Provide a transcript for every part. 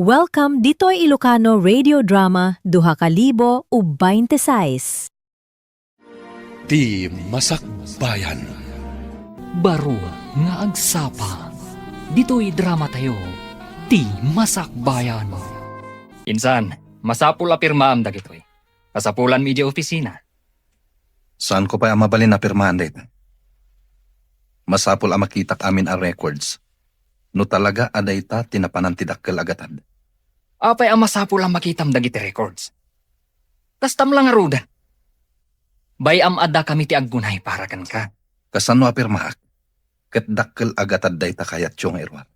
Welcome dito'y Ilocano Radio Drama Duha ka Libo ug 26. Di Masakbayan. Baro nga agsapa. Dito'y drama tayo. Di Masakbayan. Insan, masapul apirmaam dagitoy. Kasapulan media opisina. Saan ko pa mabalin na pirmahan dito? Masapol ang makitak amin ang records. No talaga aday ta tinapanan ti dakkel agatad. Apay ang masapul ang makitam dagiti records. Kastam lang arudan. Bayam ada kami ti aggunay para kan ka. Kasano apirmahak? Ket dakkel agatad day ta kayat tiyong irwar.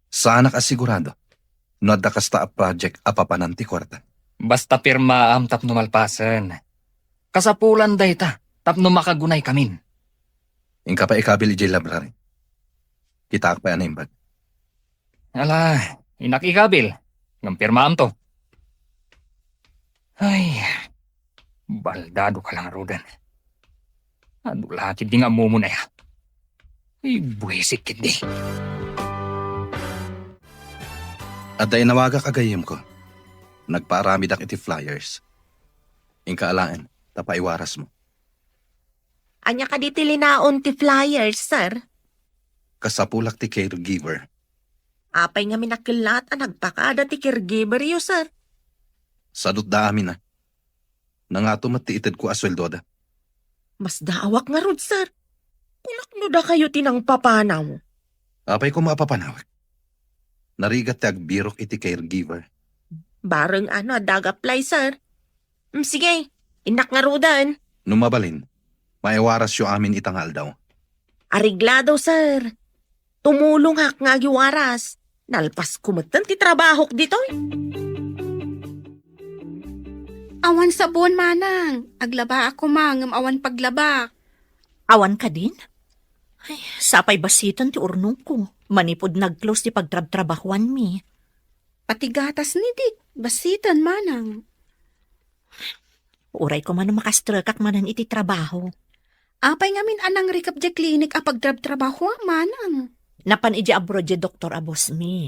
Saan nakasigurado? No adda kasta a project apapanan ti kwarta. Basta pirmaam tapno malpasen. Kasapulan day ta tapno makagunay kamin. Ingka pa ikabil ijay library. Kita pa yan imbag. Ala, inakikabil. Ng pirmaam to. Ay, baldado ka lang, Rodan. Ano lakid di nga mo na ya. Ay, buwisik kindi. Aday nawaga kagayim ko. Nagpaarami dak iti flyers. Ingka alaan, tapaiwaras mo. Anya ka di tilinaon ti flyers, sir. Kasapulak ti caregiver. Apay nga minakilat ang nagpakada ti caregiver yo, sir. Sadot da amin na. Nangato matiitid ko asweldo da. Mas daawak nga rod, sir. Kulakno da kayo tinang papanaw. Apay ko mapapanawag. Narigat ti agbirok iti caregiver. Bareng dag-apply, sir. Sige, inak nga rodan. Numabalin, maiwaras yo amin itangal daw. Ariglado, sir. Tumulong hak nga giwaras. Nalpas kumatan ti trabahok ditoy. Awan sabon manang. Aglaba ako mangam awan paglaba. Awan ka din? Ay, sapay basitan ti urnong ko. Manipod nag-close ti pagtrab-trabahuan mi. Pati gatas ni Dik. Basitan manang. Uray ko man makastrakak manan iti trabaho. Apay ngamin anang recap di klinik a pagtrab-trabaho manang. Napan iji abroad di Dr. Abos mi.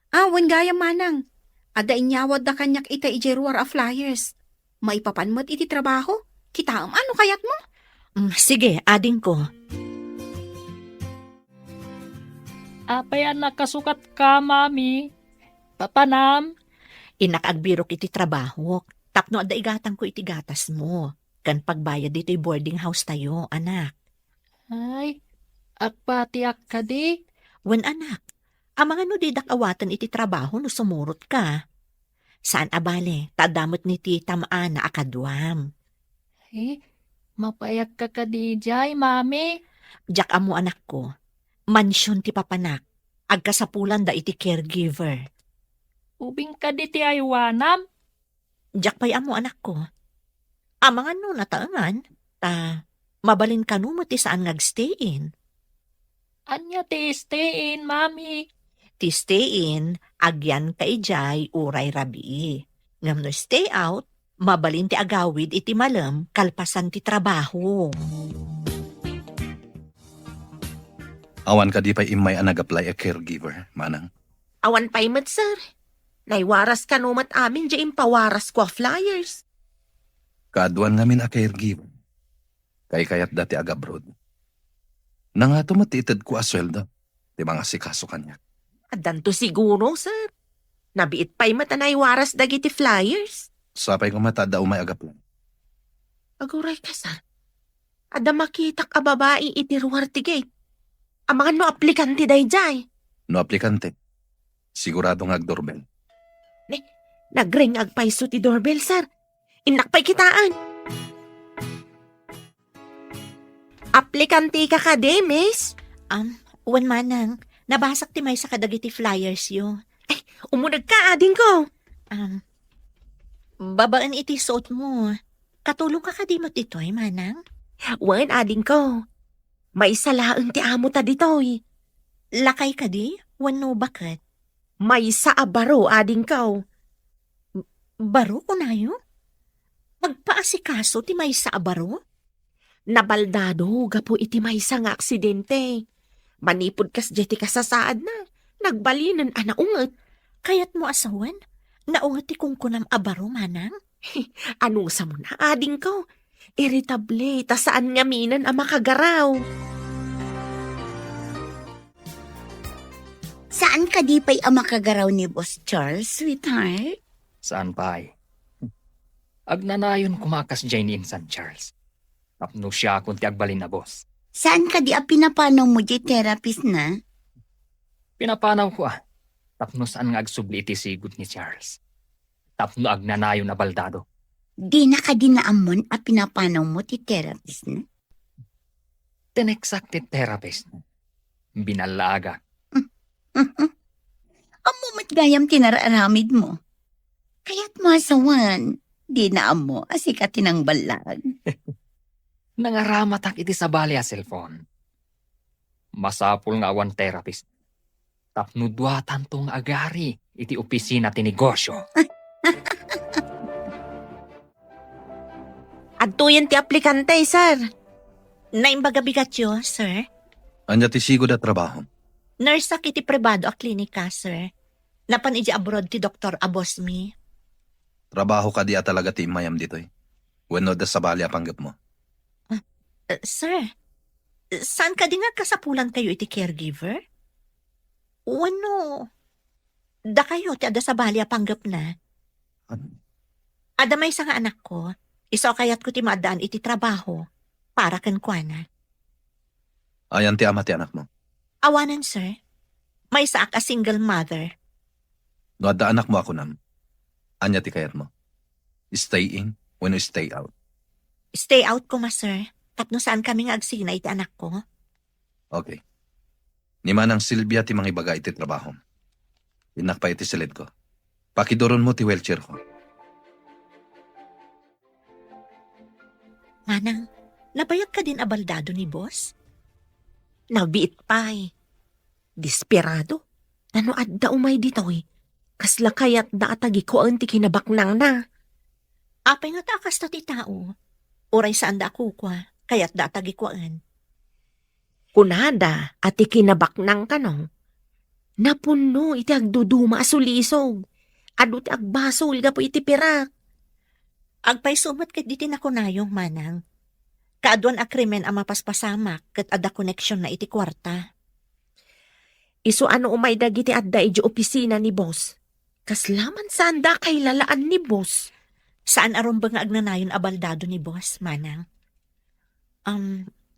Awan gaya manang. Ada inyawad da kanyak ita iji ruwar a flyers. Maipapanmat iti trabaho. Kita ano kayat mo? Sige, ading ko. Apay anak kasukat ka, mami. Papanam. Inakagbirok iti trabaho. Tapno ada igatang ko iti gatas mo. Kan pagbayad dito'y boarding house tayo, anak. Ay, akpatiak ka di. Wen anak, amang ano didak awatan iti trabaho no sumurot ka. Saan abale, tadamot ni tita maana akadwam. Eh, mapayak ka di jay, mami. Diyak amo anak ko, mansyon ti papanak, agkasapulan da iti caregiver. Ubing ka di ti aywanam. Diyak pa'y amo anak ko. Amang ano nataangan, mabalin ka no mo ti saan ngagstayin. Anya ti stayin, mami. Ti stay in, agyan ka ijay, uray rabi. Ngam no stay out, mabalin ti agawid iti malam, kalpasan ti trabaho. Awan ka di pa imay ang nag-apply a caregiver, manang. Awan paymet, sir. Naiwaras ka numat amin di impawaras ko a flyers. Kaadwan ngamin a caregiver. Kay kayat dati agabroad. Nangato matitid ko asweldo. Di mga sikaso kanya. Adanto siguro, sir. Nabiit paymet ang naiwaras dagiti flyers. Sapay ko matada umay agaplan. Aguray ka, sir. Ada makitak a babae iti ruwar ti gate. Amangan no aplikante dayjay. No aplikante. Sigurado nga agdoorbell. Nagring agpaiso ti doorbell, sir. Inakpay kitaan. Aplikante ka miss? Wan manang, nabasak ti may sa kadagiti flyers yo. Umunag ka, ading ko. Babaan iti suot mo. Katulong ka kadimot dito'y manang. Wan, ading ko. May salaang ti amo ta ditoy. Lakay ka di? Wano bakit? May sa abaro, ading ko. Baro ko na yun? Magpaasikaso ti may sa abaro? Nabaldado, gapo iti may sa nga aksidente. Manipod kas jeti kasasaad na. Nagbalinan anaungat. Kayat mo asawan? Naungat ti kungkunam abaro, manang? Anong sa mo na, ading ko? Irritable, ta saan nga minan ang makagaraw? Saan ka di pa'y ang makagaraw ni Boss Charles, sweetheart? Saan pa ay? Agnanayon kumakas dyan ni Insan Charles. Tapno siya kung ti agbalin na boss. Saan ka di ang pinapanaw mo di therapist na? Pinapanaw ko Tapno saan nga agsubli iti sigut ni Charles. Tapno agnanayon na baldado. Di na ka dinaamon ang pinapanaw mo ti therapist na? Tinexacted therapist. Binalaga. Ang mumat gayam tinararamid mo. Kaya't mo asawan, di na mo asikatin ang balag. Nangaramatak iti sa bali a cellphone. Masapul nga awan therapist. Tapno duatan tong agari iti opisina ti negosyo. Adto yan ti aplikante, sir. Naimbaga bigatyo, sir. Anya ti sigod at trabaho. Nurse sa kiti privado a klinika, sir. Napan iji abroad ti Dr. Abosmi. Trabaho ka di talaga ti mayam dito eh. Wenno da sa bali apanggap mo. Sir, saan ka di nga kasapulan kayo iti caregiver? Wano? Da kayo ti ada sa bali apanggap na. Ada may isa nga anak ko, iso kayat ko ti maadaan iti trabaho para kan kuana. Ayan ti ama ti anak mo. Awanan, sir. May isa a single mother. No adda anak mo ako nam. Anya ti kayat mo. Stay in when you stay out. Stay out ko, ma, sir. Tapno saan kami nga agsina iti anak ko? Okay. Ni manang Silvia ti mga ibaga iti trabaho. Inak pa iti silid ko. Pakidoron mo ti wheelchair ko. Manang, nabayag ka din abaldado ni boss? Nabiit pa eh. Desperado. Ano adda umay dito eh. Kasla kayat da atagi ko ang ti kinabaknang na. Apay nga takas ta ti tao. Uray saan da ako kwa, kaya't da tagikuan. Kunada at ti kinabaknang ka no. Napuno iti agduduma asulisog. Ado ti agbasol ga po iti pirak. Agpay sumat kat diti na kunayong manang. Kaaduan a krimen ang mapaspasamak kat ada koneksyon na iti kwarta. Iso ano umay dagiti adda iti opisina ni boss. Kaslaman saan da kay lalaan ni boss. Saan aron ba nga agnanayon abaldado ni boss, manang?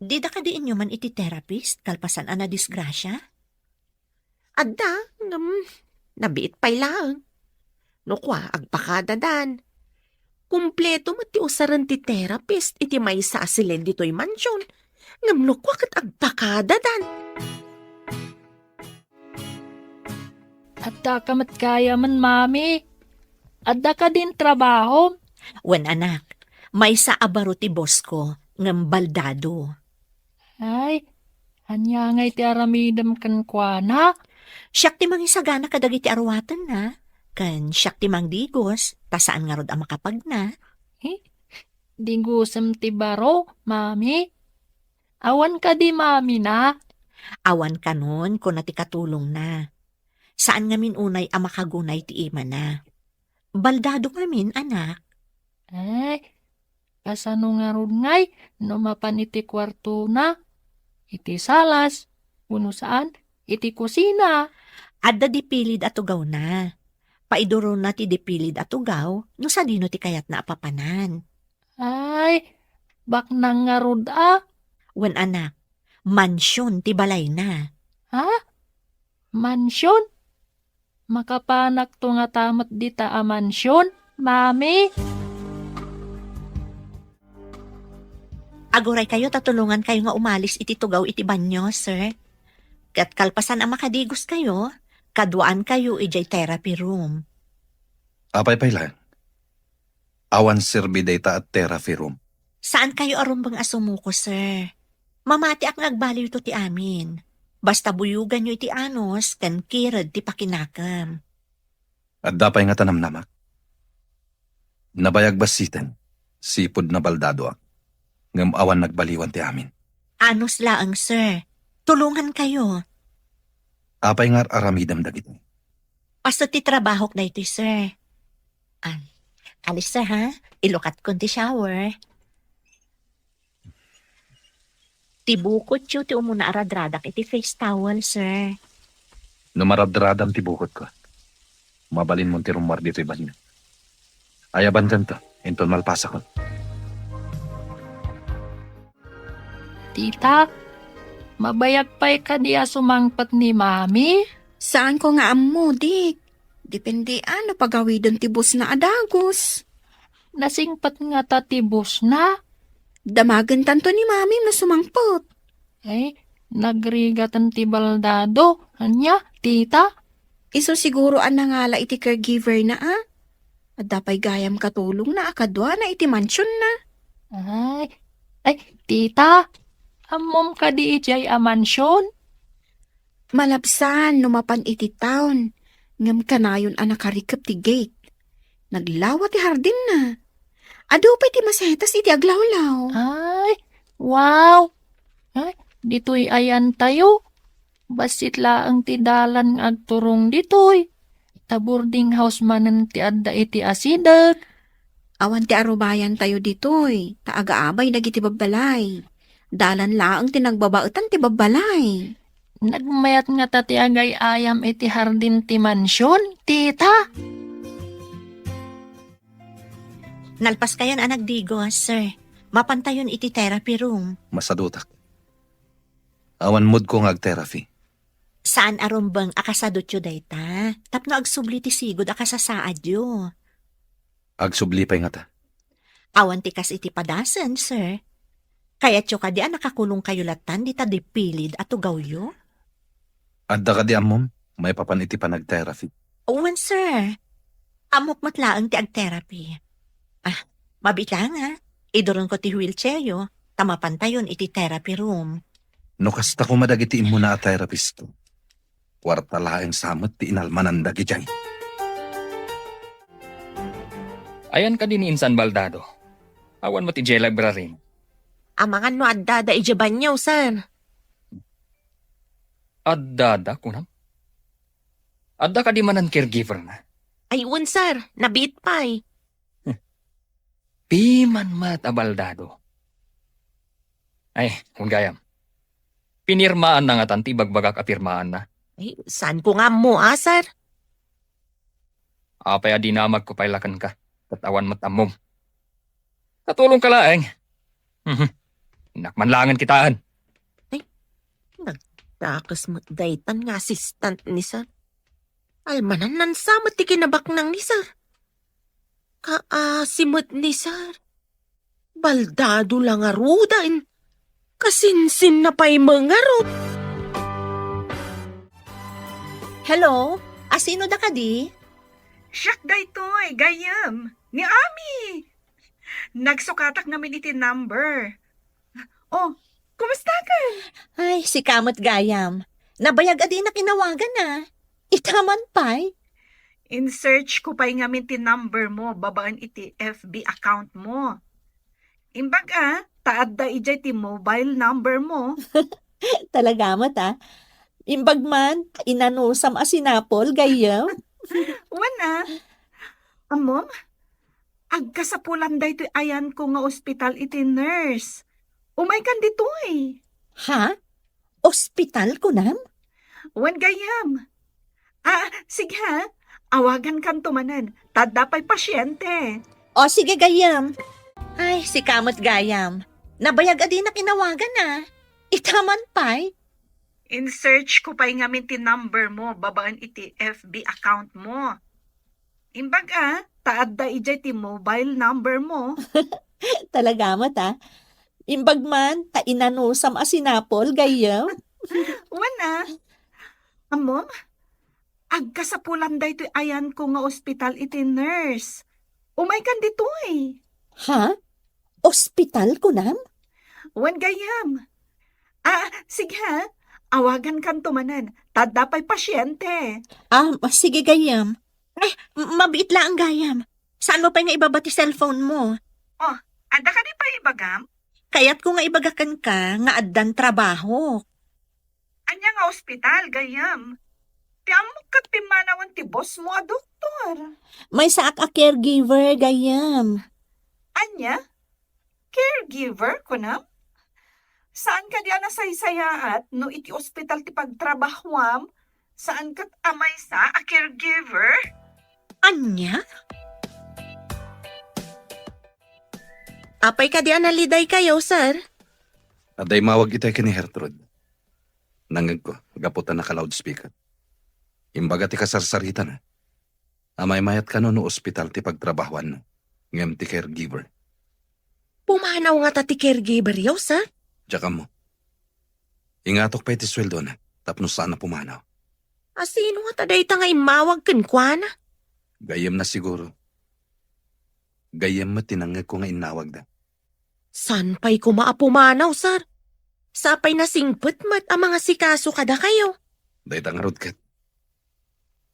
Di da ka diin nyo man iti therapist kalpasan ana disgrasya? Adda, nabiit pa'y lang. No kwa, agpakadadan. Kumpleto mati usaran ti therapist iti may sa asilen dito'y mansyon. Ngam no kwa kat agpakadadan. Adda ka mat kaya man, mami. Adda ka din trabaho. Wen anak, may sa abaro ti boss ko, ngam baldado. Ay, anya ngay ti aramidam kan kuana. Siyak ti mangisagana kadagiti arwatan na. Kan siyak ti mangdigos, tasaan nga rod ang makapag na. Dingusem ti baro, mami. Awan ka di, mami na. Awan ka nun kung nati katulong na. Saan ngamin unay ang makagunay ti ima na. Baldado ngamin, anak. Ay, kasano nga rod ngay, no mapan iti kwarto na. Iti salas, uno saan, iti kusina. Adda dipilid atugaw na. Paiduro na ti dipilid atugaw, no sa dino ti kayat na apapanan. Ay, baknang nga rod Wen anak, mansyon ti balay na. Ha? Mansyon? Makapanak to nga tamat dita a mansyon, mami. Aguray kayo, tatulungan kayo nga umalis iti tugaw iti banyo, sir. Kat kalpasan ang makadigos kayo, kaduaan kayo ijay therapy room. Apay lang. Awan serbi data at therapy room. Saan kayo aron bang asumuko, sir? Mamati ak ngagbaliw to ti amin. Basta buyugan nyo iti anos, kan kirad ti pakinakam. At dapay nga tanamnamak. Nabayag basitan, sipod na baldado ak. Ngam awan nagbaliwan ti amin. Anos laang, sir. Tulungan kayo. Apay nga aramidam dagiti. Pasto ti trabaho na ito, sir. Alis, sir, ha? Ilukat ko ti shower. Tibukot yu ti umuna aradradak iti face towel, sir. Numaradradam ti bukod ko. Mabalin mo ti rumar dito iban niya. Ayaban ganito, inton malpasa ko. Tita, mabayag pa'y ka diya sumangpat ni Mami? Saan ko nga ammo, dik? Depende ano pagawidon ti bus na adagos. Nasingpat nga tatibos na. Damagan tanto ni mami na sumangpot. Ay, nagrigatan ti baldado. Anya, tita? Iso siguro ang nangala iti caregiver na At dapay gayam katulong na akadwa na iti mansion na. Ay, tita, amom ka di ijay a mansyon? Malabsan numapan iti town. Ngam kanayon ang nakarikap ti gate. Naglawa ti hardin na. Ado pa iti masetas iti aglawlaw. Ay, wow! Ay, dito'y ayan tayo. Basit laang ti dalan nga agturong dito'y. Ta boarding house manen ti adda iti asidag. Awan ti arubayan tayo ditoy. Ta agaabay dagiti babbalay. Dalan laang ti nagbabaetan ti babbalay. Nagmayat nga tati agay ayam iti hardin ti mansyon, tita. Nalpas kayan anak digo, sir. Mapantayon iti therapy room. Masadutak. Awan mood ko nga ag-therapy. Saan arumbang akasadot yu dayta? Tapno agsubli ti sigod akasasaad yu. Agsublipay nga ta. Awan ti kas iti padasan, sir. Kaya tiyo ka di nakakulong kayo latan di ta dipilid at ugaw yu? Adda ka di amom, may papan iti panag-therapy. Owen, sir. Amok matlaang ti ag-therapy. Mabitla nga. Idoron ko ti wheelchair yu. Tamapantayon iti therapy room. No kasta ko madagitiin mo na a therapist. Kwarta laeng samot ti inalmanan dagi jay. Ayan ka din insan baldado. Awan mo ti Jay Library. Amangan no adda da ijaban niyo, sir. Adda kunam. Adda ka di manan caregiver na. Ayun, sir. Nabit pa'y. Piman mat abaldado. Ay, kung gayam. Pinirmaan na nga tanti bagbagak apirmaan na. Ay, saan ko nga mo, sir? Apay adinamag ko pailakan ka. Tatawan mo't amom. Katulong ka laeng. Nakmanlangan kitaan. Takas mo't daytan nga assistant ni sir. Almanan nansamot ti kinabaknang ni sir. Kaasimot ni sir. Baldado lang arudan. Kasinsin na pa'y mga rod. Hello? Asino da ka di? Siyak daytoy, gayam. Ni Ami. Nagsukatak namin iti number. Oh, kumusta ka? Ay, si Kamot Gayam. Nabayag adi na kinawagan na. Itaman pa'y. In search ko pa'y ngamin ti number mo, babaan iti FB account mo. Imbag taad da ijay ti mobile number mo. Talaga mo ta. Imbag man, inanusam asinapol, Gayam. Wana. Amom, agkasapulan da ito ayan ko nga ospital iti nurse. Umay kan dito eh. Ha? Ospital ko nam? Wan gayam. Sige ha. Awagan kan tumanan. Tada pa'y pasyente. O sige, Gayam. Ay, si Kamot Gayam. Nabayag adi na kinawagan na. Itaman pa'y. In search ko pa'y ngamin ti number mo, babaan iti FB account mo. Imbag taad da ijay ti mobile number mo. Talaga mo ta. Imbag man, inanusam asinapol, Gayam. Wana. Amom, agkasapulan da ito ayan ko nga ospital iti nurse. Umay kan dito eh. Ha? Ospital ko nam? Wan gayam. Sige ha. Awagan kan tumanan. Tada pa'y pasyente. Sige, Gayam. Ay, mabiit lang ang Gayam. Saan mo pa nga ibabati cellphone mo? Oh, anda ka di pa ibagam? Kaya't ko nga ibagakan ka, nga addan trabaho. Anya nga ospital, gayam. Ti amok kat pimanawan ti boss mo a doktor. May saak a caregiver, gayam. Anya? Caregiver ko na? Saan ka diyan nasaysayaat no iti ospital ti pagtrabahwam? Saan kat amay sa a caregiver? Anya? Apay ka diyan naliday kayo, sir. Aday mawag itay ka ni Hertrude. Nangag ko, gaputan na ka loudspeaker. Imbaga ti kasarsarita na. Amay mayat ka no ospital ti pagtrabahuan no. Ngem ti caregiver. Pumanaw nga ta ti caregiver yaw, sir. Tsaka mo. Ingatok pa iti sweldo na. Tapno saan na pumanaw. Asino nga ta dayta nga imawag ken kuana? Gayem na siguro. Gayem matinangag ko nga inawag da. San pa'y kumaapumanaw, sir? Sapay na singpet mat ang mga sikaso kada kayo. Dayta nga rodkat.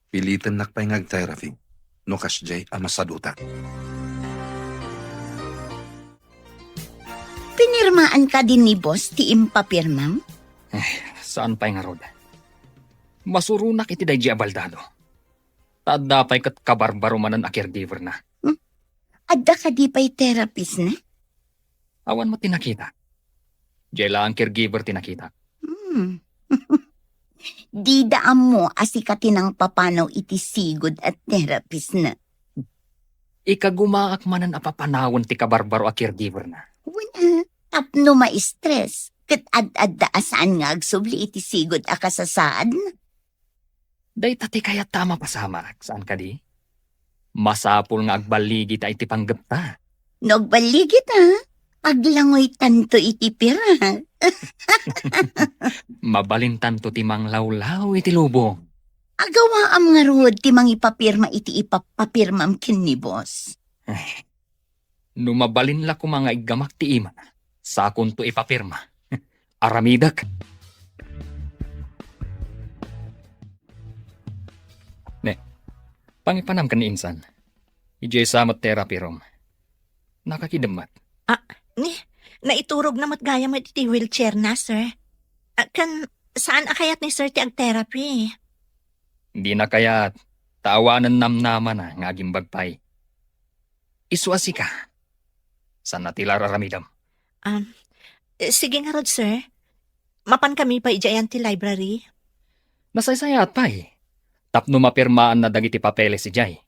Pilitan nakpay nga therapy. No kasjay amasaduta. Pinirmaan ka din ni boss ti impapirmam? Saan pa'y nga rod? Masurunak iti day abaldado. Tadapay kat kabarbaro manan a caregiver na. Adda ka di pa'y therapist na? Awan mo tinakita. Jela ang caregiver tinakita. Di daan mo asikatin ang papanaw iti sigod at therapist na. Ikagumaak manan a papanawan ti kabarbaro a caregiver na. Wala, tapno ma-stress. Kat ad-adda asaan nga agsubli iti sigod a kasasaad na. Day tati kaya tama pasama. Saan ka di? Masapul nga agbaligi ta iti panggapta. Nagbaligit ha? Aglangoy tanto iti pira. Mabalintan to ti manglawlaw iti lubong. Agawa am nga rod ti mangipapirma iti ipapapirmam kin ni boss. Numabalin la ko mga igamak ti ima. Sakon to ipapirma. Aramidak. Ne, pangipanam ka ni insan. Ijay samot therapy room. Nakakidamat. Naiturog na matgaya mo iti wheelchair na, sir. Saan akayat ni sir ti ag-therapy? Hindi na kaya taawanan namnaman na nga aging bagpay. Iswasi ka. Saan natila raramidam? Sige nga rod, sir. Mapan kami pa ijayan ti library. Nasaysayat pa eh. Tapno mapirmaan na dagiti papeles si Jay.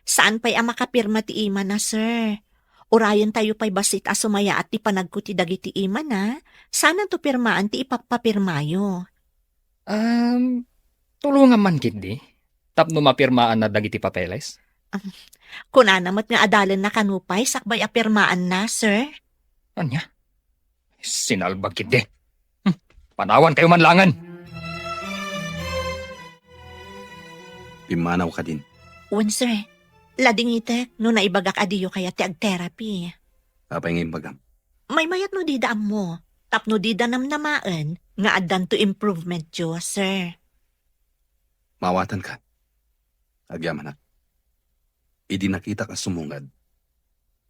Saan pa'y makapirma ti ima na, sir? Urayan tayo pa'y basit a sumaya at ti panagkuti dagiti ima na. Sana to pirmaan ti ipapapirmayo. Tulungan man kindi. Tapno mapirmaan na dagiti papeles. Kunanamat nga adalan na kanupay, sakbay apirmaan na, sir. Anya? Sinalbag kindi. Panawan kayo manlangan. Pimanaw ka din. Wan, sir. Lading itek, no naibagak adiyo kaya ti ag-therapy. Apay nga imbagam. May mayat no didaan mo. Tapno dida namnamaan, nga addan to improvement yo, sir. Mawatan ka. Agyaman na. Idi nakita ka sumungad.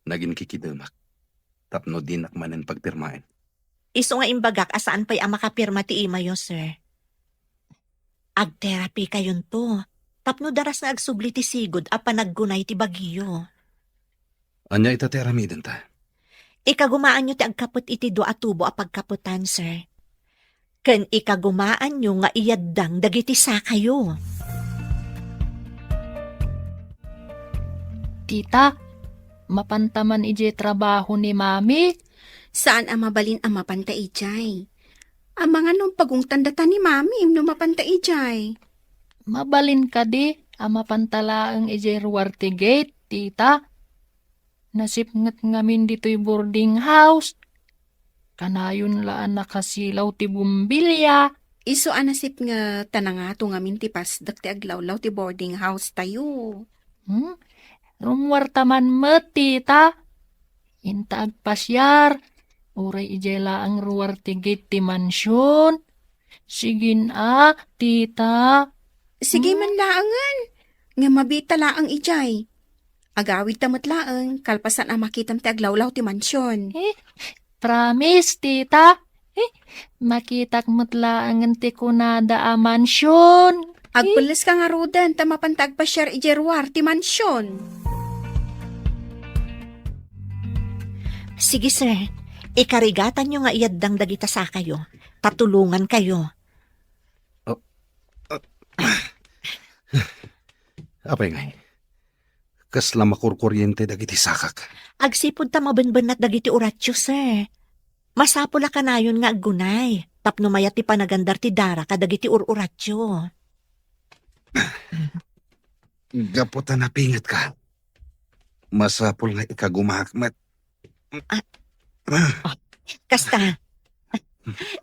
Naging kikidamak. Tapno din nakmanin pagpirmain. Iso nga imbagak asaan pa'y makapirma ti ima yo, sir. Ag-therapy kayon to. Tapno daras nga agsubli ti sigod a panaggunay ti bagiyo. Anya itateramiden ta. Ikagumaan nyo ti agkapot iti do atubo a pagkaputan, sir. Ken ikagumaan nyo nga iyaddang dagiti sa kayo. Tita, mapantaman ije trabaho ni mami. Saan ang mabalin ang mapanta ijay? Ang mga nung pagungtandata ni mami no mapanta ijay. Mabalin ka di, ama pantalaang ije ruwarte gate, tita. Nasipngat ngamin dito'y boarding house. Kanayon laan nakasilaw ti bumbilya. Iso anasip nga tanangato ngamin ti pasdak ti aglawlaw ti boarding house tayo. Rumwartaman met, tita. Inta agpasyar. Uray ijela ang ruwarte gate ti mansyon. Sigin tita. Sige man laangan. Nga mabita laang ijay. Agawid tamat laang, kalpasan ang makitam ti aglawlaw ti mansyon. Promise, tita. Makitak matlaangan ti kunada a mansyon. Agpulis ka nga rudan, tamapantag pa siya ijerwar ti mansyon. Sige, sir. Ikarigatan nyo nga iyaddang dagita sa kayo. Tatulungan kayo. Apay ngay. Kasla makurkuryente dagiti sakak. Agsipod ta mabenbenat dagiti uratyo, sir. Masapula ka na yun nga aggunay. Tapno mayat ti panagandar ti dara kadagiti ururatyo. Gaputa na pingat ka. Masapul nga ikagumakmat. Kasta.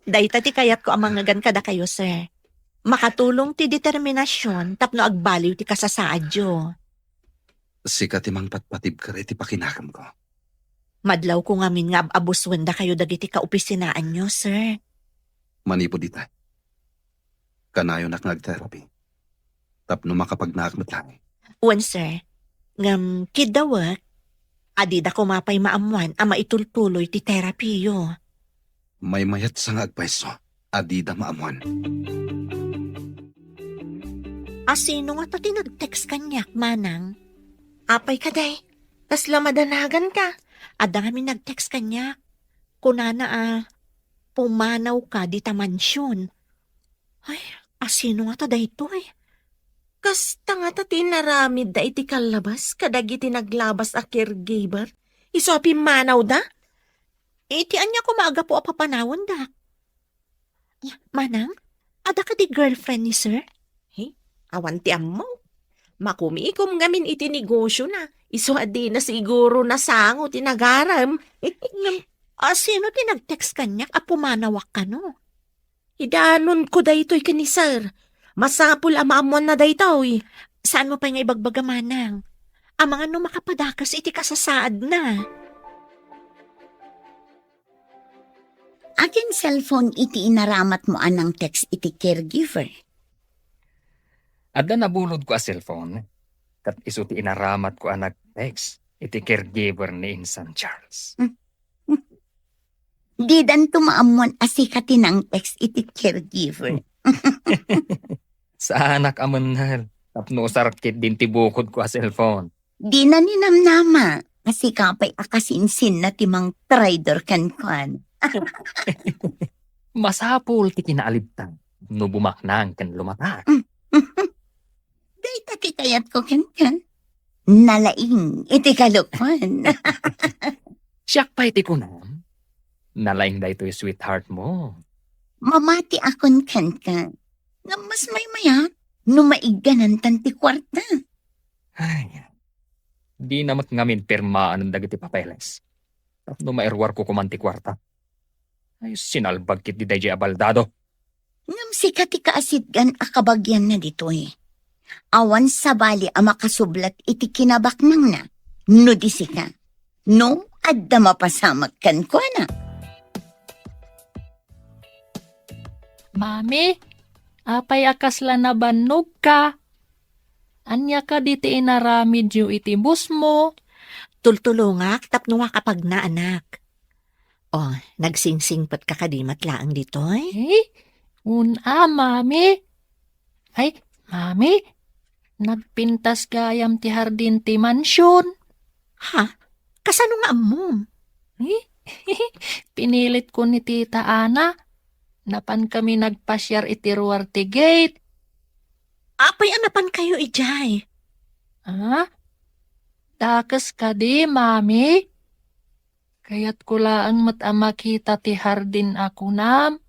Dayta ti kayat ko ang mga kada kayo, sir. Makatulong ti determinasyon tapno agbaliw ti kasasaadyo. Sika ti mang patpatib ka ti pakinakam ko. Madlaw ko ngamin nga abuswenda kayo dagiti kaopisinaan nyo, sir. Manipo dita. Kanayon nak nag-therapy. Tapno makapagnaakmat lang. Wan, sir. Ngam, kidawak, adida ko mapay maamuan ama itultuloy ti therapy yo. May mayat sa nga agpaiso. Adida maamuan. Sino nga to tinag-text kanyak, manang? Apay ka, day. Tas lamadanagan ka. Ada kami nag-text kanyak. Kunana pumanaw ka di ta mansyon. Ay, sino nga to dayto eh? Kasta nga ta tinaramid da iti kalabas, kadagiti naglabas a caregiver. Isopi manaw da? Iti anya ko maaga po papanawon da. Manang, ada ka di girlfriend ni sir? Awan ti ammo. Makumikom ngamin iti negosyo na. Iso adi na siguro na sango tinagaram. Sino tinag-text kanyak pumanawak ka no? Hidanon ko daytoy kani sir. Masapul amamuan na daytoy. Saan mo pa nga ibagbaga, manang? Ang mga no makapadakas iti kasasaad na. Akin cellphone iti inaramat mo anang text iti caregiver. Adda nabulod ko a cellphone. Kat iso ti inaramat ko anak text. Iti caregiver ni Insan Charles. Di dan tumaamuan asikati ng text iti caregiver. Sa anak amanhal. Tapno sarkit din ti bukod ko a cellphone. Di na ninamnama. Kasi kapay akasinsin na timang trader kan. Masapul ti kinaalibtan. No bumaknang kan lumatak. Dahil ti kayat ko kan. Nalaing iti kalukman. Siyak pa iti kunam. Nalaing da ito'y sweetheart mo. Mamati akon kan. Na mas may maya, numaiganan tanti kwarta. Ay, di namat ngamin pirmaan ng dagiti papeles. Tapno maerwar ko kumanti kwarta. Ay, sinalbag kit di DJ abaldado. Ngam sikati kaasidgan akabagyan na dito eh. Awan sa bali ang makasublat iti kinabak nang na. No di sika. No, adda mapasamak kan ko na. Mami, apay akasla na bannog ka. Anya ka diti inaramid yu iti bus mo. Tultulungak tapno nga kapag na anak. Nagsingsingpat ka kadimat laang dito eh. Mami. Ay, mami, nagpintas gayam ti hardin ti mansyon. Ha? Kasano nga amom? Pinilit ko ni Tita Ana. Napan kami nagpasyar iti ruwar ti gate. Apay anapan kayo ijay. Dakas ka di, mami. Kaya't kulaang makita ti hardin ako nam.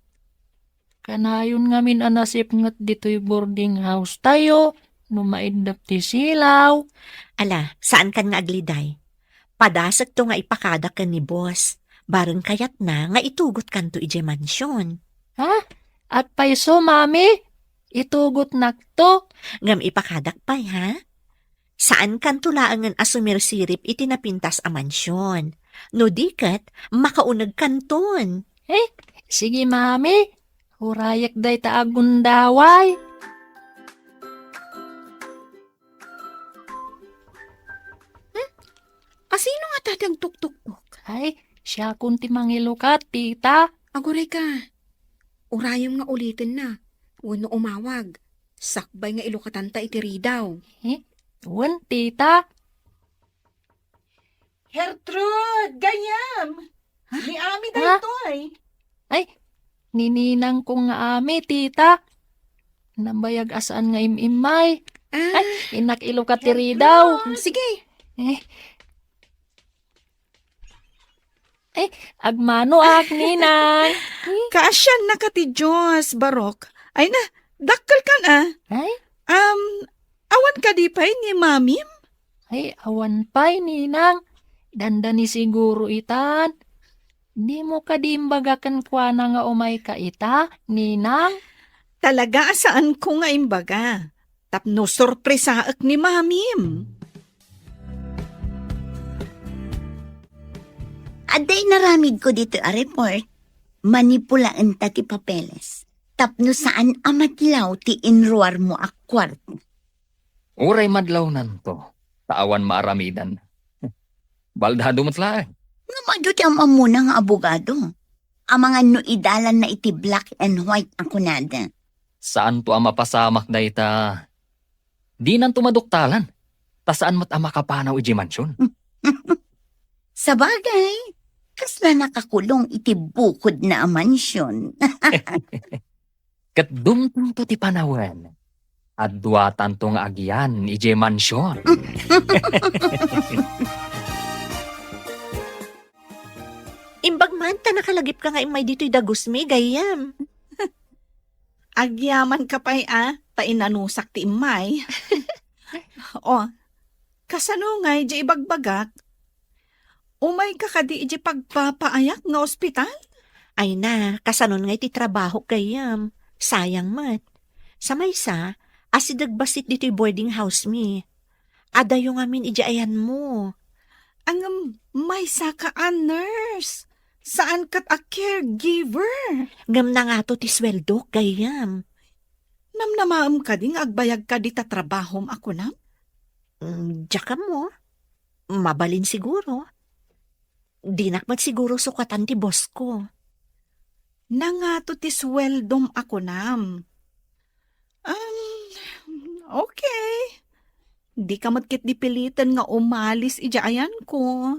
Kanayon ngamin anasip ngat dito'y boarding house tayo. Numaidap ti silaw. Ala, saan kan nga agliday? Padasag to nga ipakada ka ni boss. Barang kayat na nga itugot kan to ije mansyon. At paiso, mami. Itugot nakto. Ngam ipakadak pay, ha? Saan kan tulaangan asumirsirip itinapintas a mansyon? No dikat, makaunag kanton. Sige, mami. Hurayak day taagundaway. Sino nga tatang tuk-tuk-tuk? Ay, siya kunti mangilukat, tita. Aguray ka. Urayam nga ulitin na. Wano umawag. Sakbay nga ilokatanta iti ridaw. Wan, tita. Gertrude, gayam! Ni Ami Ha? daytoy. Nininang ko nga ami, tita. Nambayag asaan nga imimay. Ah, Inak ilokatiri daw. sige. Agmano ak, ninang. Kaasyan na ka ti Diyos, Barok. Ay na, dakkel ka na. Ay, Awan ka di pa'y ni Mami? ay, awan pa'y, ninang. Dandani siguro itan. Di mo kadimbagakan kwa na nga umay ka ita, ninang. Talaga saan ko nga imbaga. Tapno sorpresaak ni Mamim. Aday naramid ko dito a report. Manipulaan ta ti papeles. Tapno saan amatlaw ti inruar mo a kwarto. Uray madlaw nanto. Taawan maaramidan. Baldado matlaan. Nga maduti ang mamuna nga abogado. Ang mga no idalan na iti black and white ako nada. Saan to ang mapasamak da ita? Di nan tumaduktalan. Ta saan mat ang makapanaw iji mansyon? Sa bagay, kasla nakakulong iti bukod na mansyon. Kat dumtong to ti panawan. At duwatan to nga agyan iji mansyon. Imbag man, ta nakalagip ka nga imay dito'y dagusmi, gayam. Agyaman ka pa'y painanusak ti imay. O, kasano nga iji ibagbagak? Umay ka kadi iji pagpapaayak nga ospital? Ay na, kasanon nga iti trabaho, gayam. Sayang mat. Sa maysa, asidagbasit dito'y boarding house mi. Adayo nga min iji ayan mo. Ang may saka a nurse. Saan kat a caregiver? Ngam na nga to ti sweldo, gayam. Namnamaam ka ding agbayag ka di ta trabahom ako na? Diyak mo. Mabalin siguro. Di nakmat siguro sukatan ti boss ko. Nangato ti sweldom ako nam. Okay. Di ka matkit dipilitan nga umalis ijayan ko.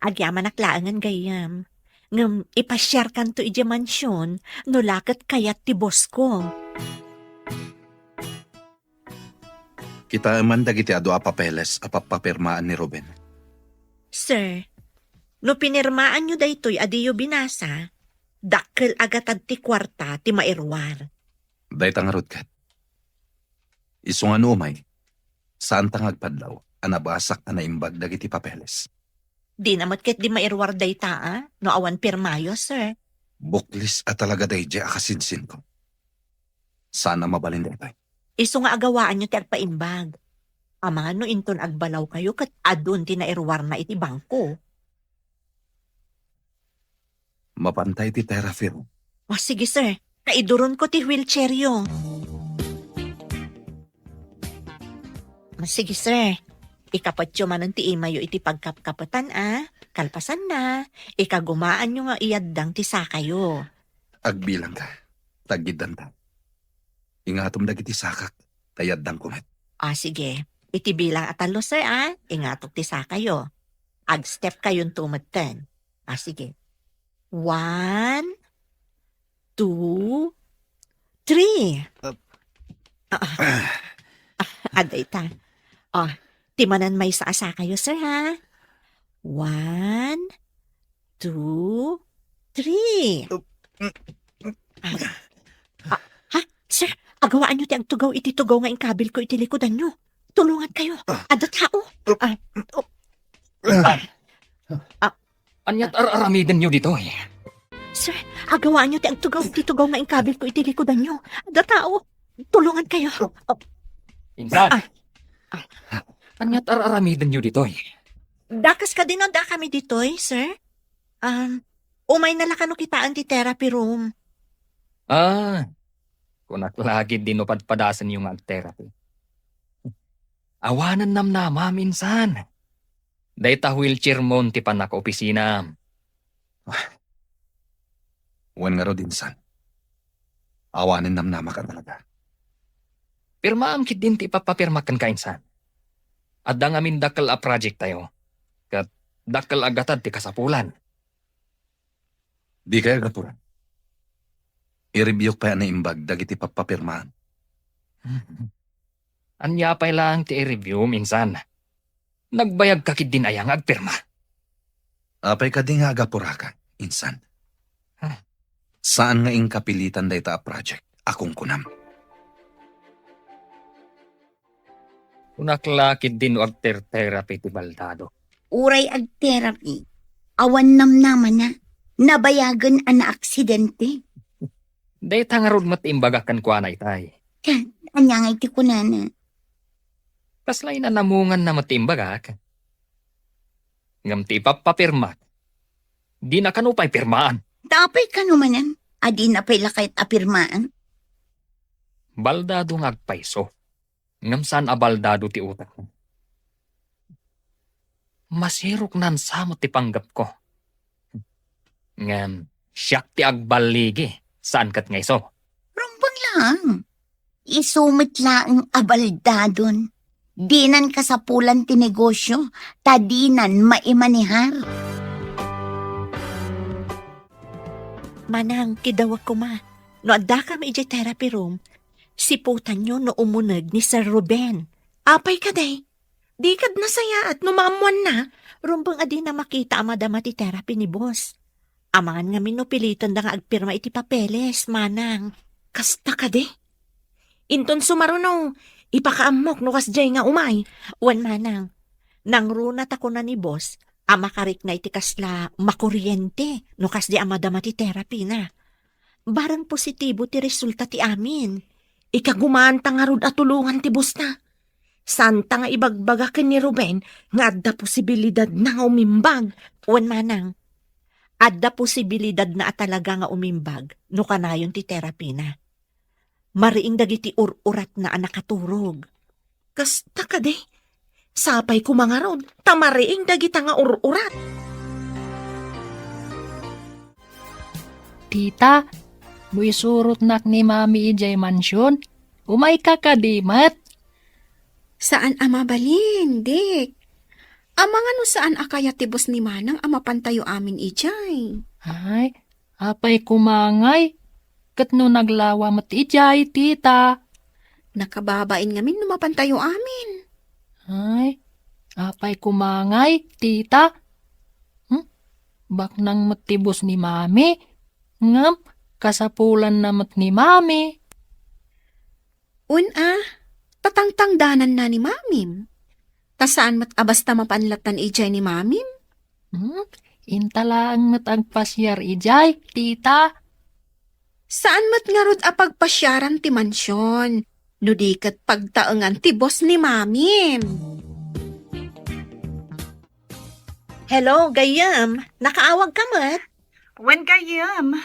Agyaman naklaangan, gayam. Ngam ipasyar kan to iji mansyon, no lakat kayat ti boss ko. Kita man dagiti adu a papeles a papapirmaan ni Ruben. Sir, no pinirmaan nyo daytoy adiyo binasa, dakkel agatad ti kwarta ti mairwar. Daytang rutkat. Isungan umay. Saan tangagpadlaw anabasak anaimbag dagiti papeles. Di namat ket di mairwar dayta, no awan pirmayo, sir. Buklis at talaga daydi akasinsin ko. Sana mabalin daytay. Iso nga agawaan nyo ti agpaimbag. Ama no inton agbalaw kayo kat adun ti nairwar na iti bangko. Mapantay ti therapy room. O sige, sir. Kaiduron ko ti wheelchair yo. Sige, sir. Ikapatyo man ang ti imayo iti pagkapkapatan, kalpasan na. Ikagumaan nyo nga iyaddang ti sakayo. Agbilang ka. Tagidan ta. Ingatom dagiti sakak. Tayaddang kumet. Sige. Iti bilang atalo, sir, Ingatok ti sakayo. Ag-step kayon tumatan. Sige. 1, 2, 3. Aday ta. Timanan may saasa kayo, sir, 1, 2, 3. Sir, agawaan nyo ti agtugaw iti tugaw nga ingkabil ko iti likodan nyo. Tulungan kayo. Ada tao. Anyat aramidan nyo dito Sir, agawaan nyo ti agtugaw iti tugaw nga ingkabil ko iti likodan nyo. Ada tao. Tulungan kayo. Insan! Anyat aramidan nyo dito Dakas ka din da kami dito, sir. Umay nalakano kitaan ti therapy room. Kunak lagi dinupadpadasan yung ag-therapy. Awanan nama minsan. Dayta wheelchair mo ti panak opisina. Wan nga ro din san. Awanin namnama ka talaga. Pirmaan kit din ti ipapapirmakan kainsan. Adda ngamin dakal a project tayo. Kat dakal agatad ti kasapulan. Di kaya gapuran. I-review pa na imbag dagiti papapirmaan. Anya pa lang ti i-review minsan. Nagbayag kakid din ayang agpirma. Apay ka di nga agapuraka, insan. Huh? Saan nga ing kapilitan da ita a project? Akong kunam. Unaklakid din o agter-therapy ti baldado. Uray ag therapy. Awan namnaman na. Nabayagan ang aksidente. Day tangarod mat imbagakan kwa na itay. Anya nga iti kunana. Kaslay na namungan na matimbagak. Ngam ti papapirma. Di na kanupay pirmaan. Tapay ka numanan. Adi na pay lakayt apirmaan. Baldado nga agpaiso. Ngam saan a baldado ti utak mo. Masirok nan samot ti panggap ko. Ngam siyak ti agbaligi. Saan kat nga iso? Rumbang lang. Isumit lang abaldadon. Dinan kasapulan ti negosyo. Tadinan maimanihar. Manang, kidawag ko ma. No adda ka may therapy room, siputan nyo no umunag ni Sir Ruben. Apay ka day. Di kad nasaya at numamuan na. Rumbang adi na makita ang madama ti therapy ni boss. Amangan nga minupilitan da nga agpirma iti papeles, manang. Kasta ka de. Inton sumaruno. Ipakaamok no kasjay nga umay. Wan manang, nang runat ako na ni boss, amakarik na iti kasla makuryente no kasdi amadama ti therapy na. Barang positibo ti resulta ti amin. Ikagumanta nga rod at tulungan ti bus na. Santa nga ibagbagakin ni Ruben nga adda posibilidad na nga umimbag. Wan manang, adda posibilidad na talaga nga umimbag no kanayon ti therapy na. Mariing dagiti urat na anakaturog. Kasta ka de. Sapay ko mga rod. Tamariing dagita nga urat. Tita, no isurot nak ni Mami ijay mansyon, umay ka kadimat. Saan ama balin, dik? Amang ano saan akaya tibos ni Manang ama pantayo amin ijay? Ay, apay kumangay. Kat no naglawa mat ijay, tita. Nakababain ngamin numapantayo amin. Ay, apay kumangay, tita. Bak nang matibos ni Mami. Ngam, kasapulan na mat ni Mami. Patangtangdanan na ni Mamim. Tasaan mat abasta mapanlatan ijay ni Mamim? Intalaang mat agpasyar ijay, tita. Saan mat nga rod apagpasyaran ti mansyon? Nudikat pagtaengan ti boss ni Mamim. Hello, Gayam. Nakaawag ka mat? Wen gayam.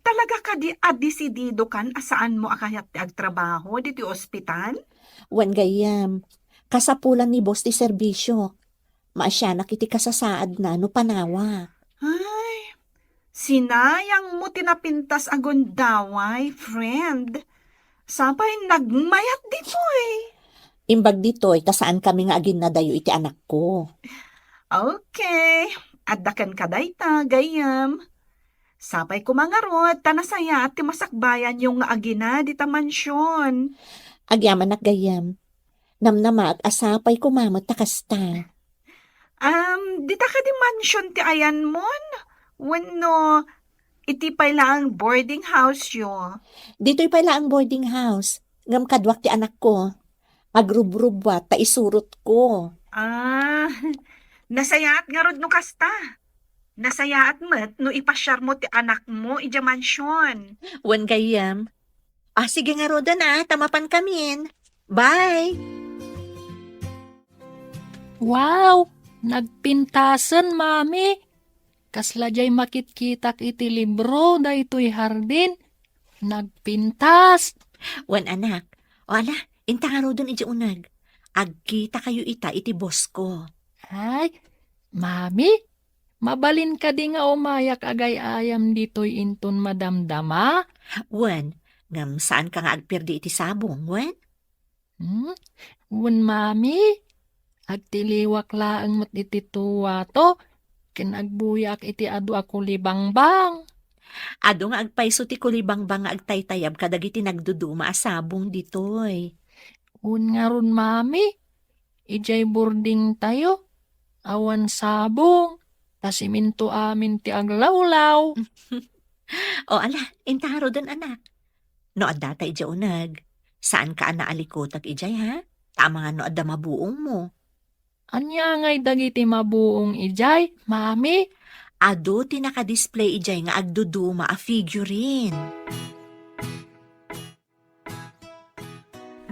Talaga ka di adisidido kan asaan mo akayat ti agtrabaho di ti ospital? Wan Gayam. Kasapulan ni boss ti serbisyo. Maasya nakiti kasasaad na no panawa. Ay, sinayang mo tinapintas agon daway, friend. Sapay nagmayat dito eh. Imbag dito'y tasaan kami nga agin na dayo iti anak ko. Okay, addakan ka dayta, gayam. Sapay ko mga rod, tanasaya at timasakbayan yung nga agina di ta mansyon. Agyaman nak Gayam. Namnama at asapay kumamot takasta. Dita ka di mansyon ti ayan mon? Wano, iti pala ang boarding house yo. Dito'y pala ang boarding house. Ngam kadwak ti anak ko. Agrubrubwat ta isurot ko. Nasayaat nga rod no kasta. Nasayaat met no ipasyar mo ti anak mo ija mansyon. Wan Gayam. Sige nga roda na, tamapan kamin. Bye! Wow, nagpintasan, Mami. Kaslajay makitkitak iti libro da ito'y hardin. Nagpintas. Wan anak. O ala, inta nga rodon iti unag. Agkita kayo ita iti boss ko. Ay, Mami, mabalin ka di nga umayak agay ayam dito'y inton madamdama. Wan, Ngam saan ka nga agpirdi iti sabong, wen? Wen mami, agtiliwak laang mat iti tuwa to, kinagbuyak iti adu ako libangbang. Ado nga agpaiso ti kulibangbang nga agtaytayab kadagiti nagduduma a sabong ditoy. Un nga ron mami, ijay boarding tayo, awan sabong, tasiminto amin ti aglawlaw. O ala, intaro dan anak. No adda ta ija unag. Saan ka ana alikotak ijay ha? Tama nga no adda mabuong mo. Anya ngay dagiti mabuong ijay, mami. Ado ti naka-display ijay nga agduduma a figurine.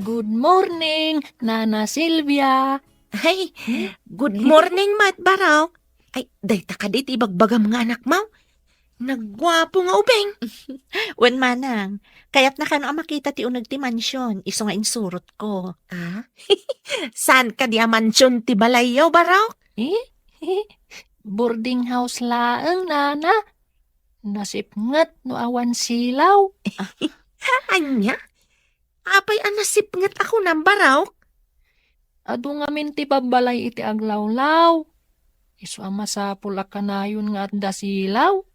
Good morning, Nana Silvia. Ay, good morning, Mat Baraw. Ay, dayta ka dit ibagbagam nga anak mo. Nagwapo nga ubeng. Wen manang, kaya't nakano makita ti unag ti mansyon, iso nga insurot ko. Ah? Saan ka di amansyon ti balayaw, Baraw? Boarding house laeng, Nana. Nasipngat no awan silaw. Anya? Apay anasipngat ako ng Baraw? Adu nga min ti babalay iti aglawlaw. Isu ama sa pulakanayon nga at dasilaw.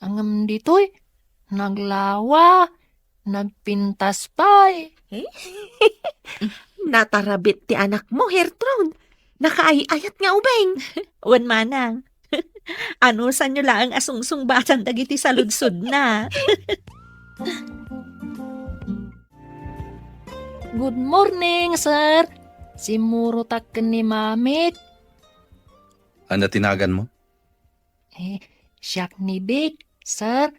Angam ditoy, naglawa, nagpintas pa'y. Natarabit ti anak mo, Hertrude. Nakaayayat nga ubeng. Wen manang, ano sa nyo lang asungsung batan dagiti saludsud na. Good morning, sir. Simurutak ni mamit. Ano tinagan mo? Siyak ni Dick, sir.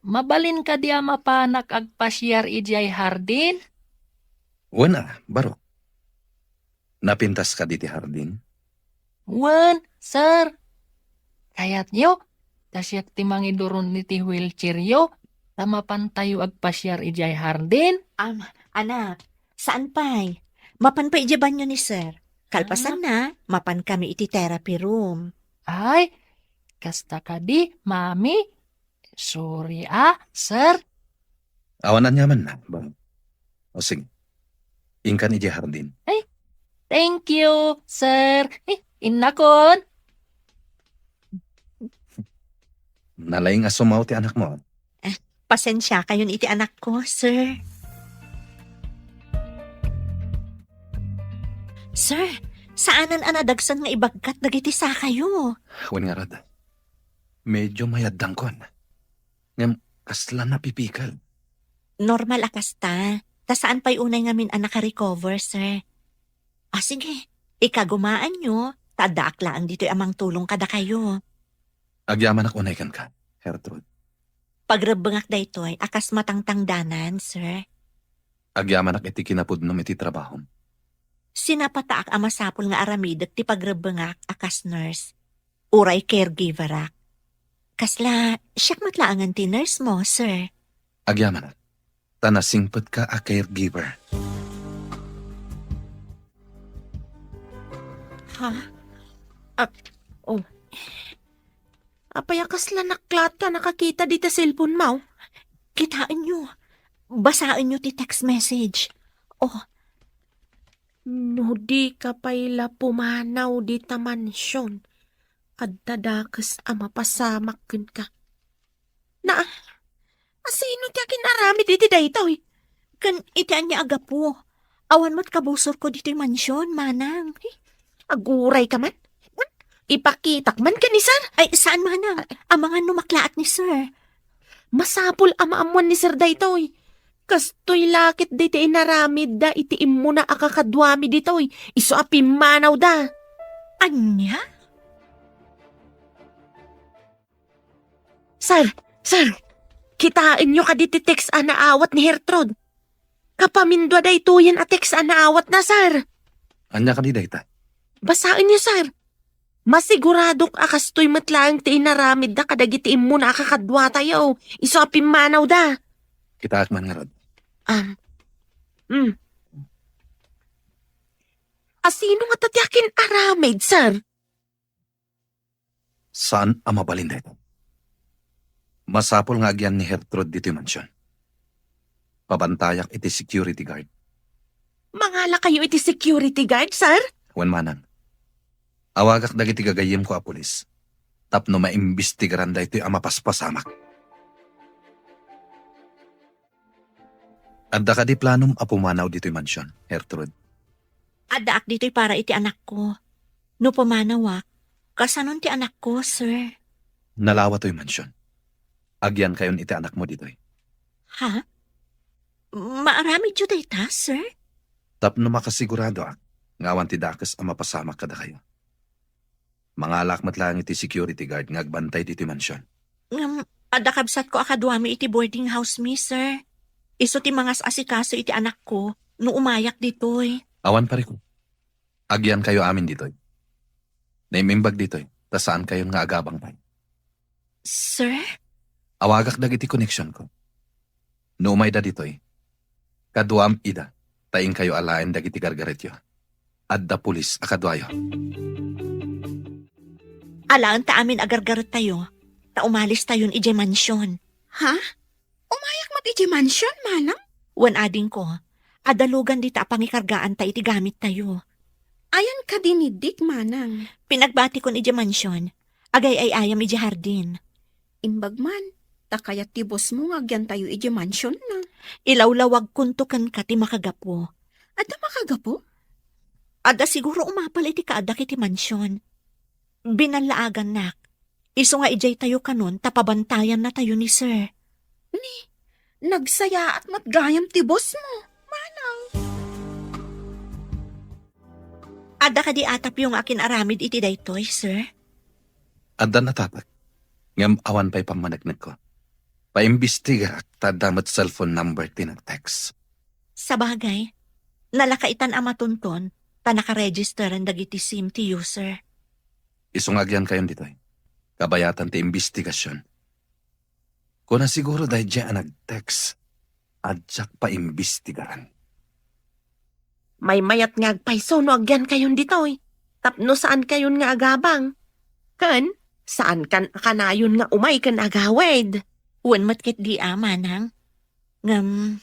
Mabalin ka di mapanak agpasyar ijay hardin? Wala, baro. Napintas ka diti hardin? Wan, sir. Kayat nyo, tasyak timang idurun ni ti wheelchair yo, tamapan tayo agpasyar ijay hardin? Anak, saan pa'y? Mapan pa ijaban nyo ni sir. Kalpasan na, mapan kami iti therapy room. Ay, kasta ka di, mami. Sorry sir. Awanan yaman na, baro. O sige, ingkan iti hardin. Thank you, sir. Inakon. Nalaing asumaw ti anak mo. Pasensya kayon iti anak ko, sir. Sir, saanan anadagsan nga ibagkat dagiti sa kayo? Wen nga rad. Medyo mayadang kon. Ngam, kasla napipikal. Normal akasta. Ta saan pa'y unay nga min anak recover, sir? Sige, ikagumaan nyo. Tadaak lang dito'y amang tulong kada kayo. Agyaman ak unay kan ka, Hertrude. Pagrabangak da ito'y akas matangtangdanan, sir. Agyaman ak iti kinapudnom iti trabahom. Sinapataak amasapol nga aramid ti pagrabangak akas nurse. Uray caregiver ak. Kasla, siyak matlaangan ti nurse mo, sir. Agyaman ak. Tanasingpet ka a caregiver. Ha? Apay kasla naklat ka nakakita dito cellphone mo. Kitaan nyo. Basaan nyo ti text message. No di ka payla pumanaw di ta mansyon. At dadakas mapasamak ka. Asino ti akin arami diti daytoy? Kan itian niya aga po. Awan mo't kabusor ko dito'y mansyon, manang. Aguray ka man? Ipakitak man ka ni sir? Ay, saan manang? Ang mga numaklaat ni sir. Masapul amaamuan ni sir daytoy. Kastoy lakit diti inaramid da itiim mo na akakadwami ditoy. Iso apimanaw da. Anya? Sir, kitain nyo ka diti text anaawat ni Hertrude. Kapamindwa daytoyan a text anaawat na sir. Anya ka di dayta? Basain niyo sir. Masiguradok akastoy matlaang ti inaramid da kadagitiim mo na akakadwa tayo. Iso apimanaw da. Kita man nga rad. Asino nga tatyakin aramid, sir? Saan ang mabalin dito? Masapol nga agyan ni Hertrude dito yung mansyon. Pabantayak iti security guard. Mangala kayo iti security guard, sir? Wan manang. Awagak dagiti gagayim ko a pulis. Tapno maimbestigaran da ito'y amapaspasamak. Adda ka di planom apumanaw dito'y mansyon, Gertrude. Adaak dito'y para iti anak ko. No pumanawak, kasanon ti anak ko, sir. Nalawa to'y mansyon. Agyan kayon iti anak mo dito'y. Ha? Maarami dyo dayta, sir? Tapno makasigurado ngawan ti dakas amapasamak kada kayo. Mga alakmat lang iti security guard ngagbantay dito'y mansyon. Adakabsat ko akadwami iti boarding house mi, sir. Iso ti mga asikaso iti anak ko, no umayak dito'y. Awan pare ko. Agyan kayo amin dito'y. Naimimbag dito'y, ta saan kayon nga agabang pay. Sir? Awagak dagiti connection ko. No umay da dito'y. Kaduam ida, taing kayo alain dagiti gargaretyo. Adda pulis akadwayo. Alaan ta amin agargarot tayo. Ta umalis tayon ije mansyon. Ha? Umayak mat iti mansion, manang? Wan ading ko, adalugan di ta pangikargaan ta iti gamit tayo. Ayan ka dinidik, manang. Pinagbati kon ije mansyon, agay ay ayam ije hardin. Imbagman, takayat ti boss mo ngagyan tayo iti mansion na. Ilawlawag kuntukan ka ti makagapo. Adda makagapo? Ada siguro umapal iti kaadak iti mansyon. Binalaagan nak. Iso nga ijay tayo kanon, tapabantayan na tayo ni sir. Nagsaya at matgayam ti boss mo, manang. Ada ka di atap yung akin aramid iti daytoy, sir? Adda natapak. Ngam awan pa'y pamanagnag ko. Paimbestiga tadamat cellphone number tinag-text. Sa bagay, nalakaitan ang matunton, ta nakaregister ang dagiti SIM ti user. Isungagyan kayon dito'y. Kabayatan ti imbestigasyon. Kung na siguro dahil dyan nag-text, adyak pa imbestigaran. May mayat nga agpayso no agyan kayon ditoy. Tapno saan kayon nga agabang? Kan, saan kan kanayon nga umay kan agawed? Wan matkit di amanang. Ngam,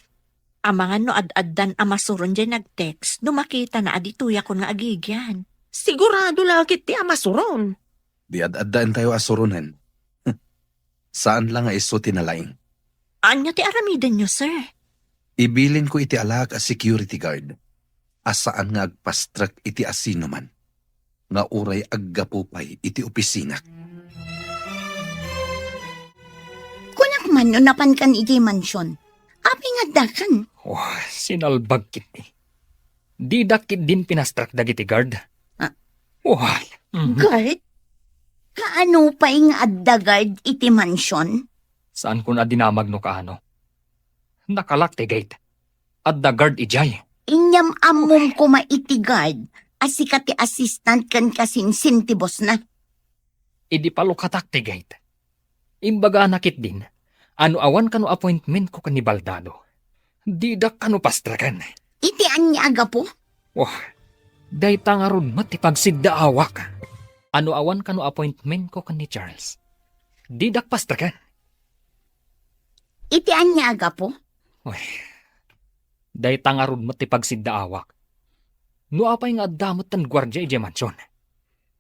amangan no ad-addan amasuron dyan nag-text, no makita na adituya ko nga agigyan. Sigurado lakit ti amasuron. Di ad-addaan tayo asurunan. Saan lang nga iso tinalaing? Anya ti aramidan nyo, sir? Ibilin ko iti alak a security guard. Asaan nga agpastrak iti asino man. Nga uray aggapupay iti opisina. Kunak man no napan kan iti mansyon. Api nga dakan. Oh, sinalbag kiti. Di dakit din pinastrak dagiti guard. Ah. Wah. Guard? Kaano pa nga adda guard iti mansyon? Saan ko na dinamag no kaano? Nakalak ti gate. At the guard ijay. Inyam amom ko maiti guard. Asika ti assistant kan kasinsin ti boss na. Idi palukatak ti gate. Imbaga nakit din. Ano awan kano appointment ko ni Baldado. Di dak kano pastrakan. Iti anya aga po? Wah. Day tangarun mat ipagsidda awak. Ano awan kano appointment ko ni Charles. Di dak pastrakan. Iti anya aga po? Uy. Day tangarun mat ipagsidda awak. No apay nga damot tan gwardya ije mansyon.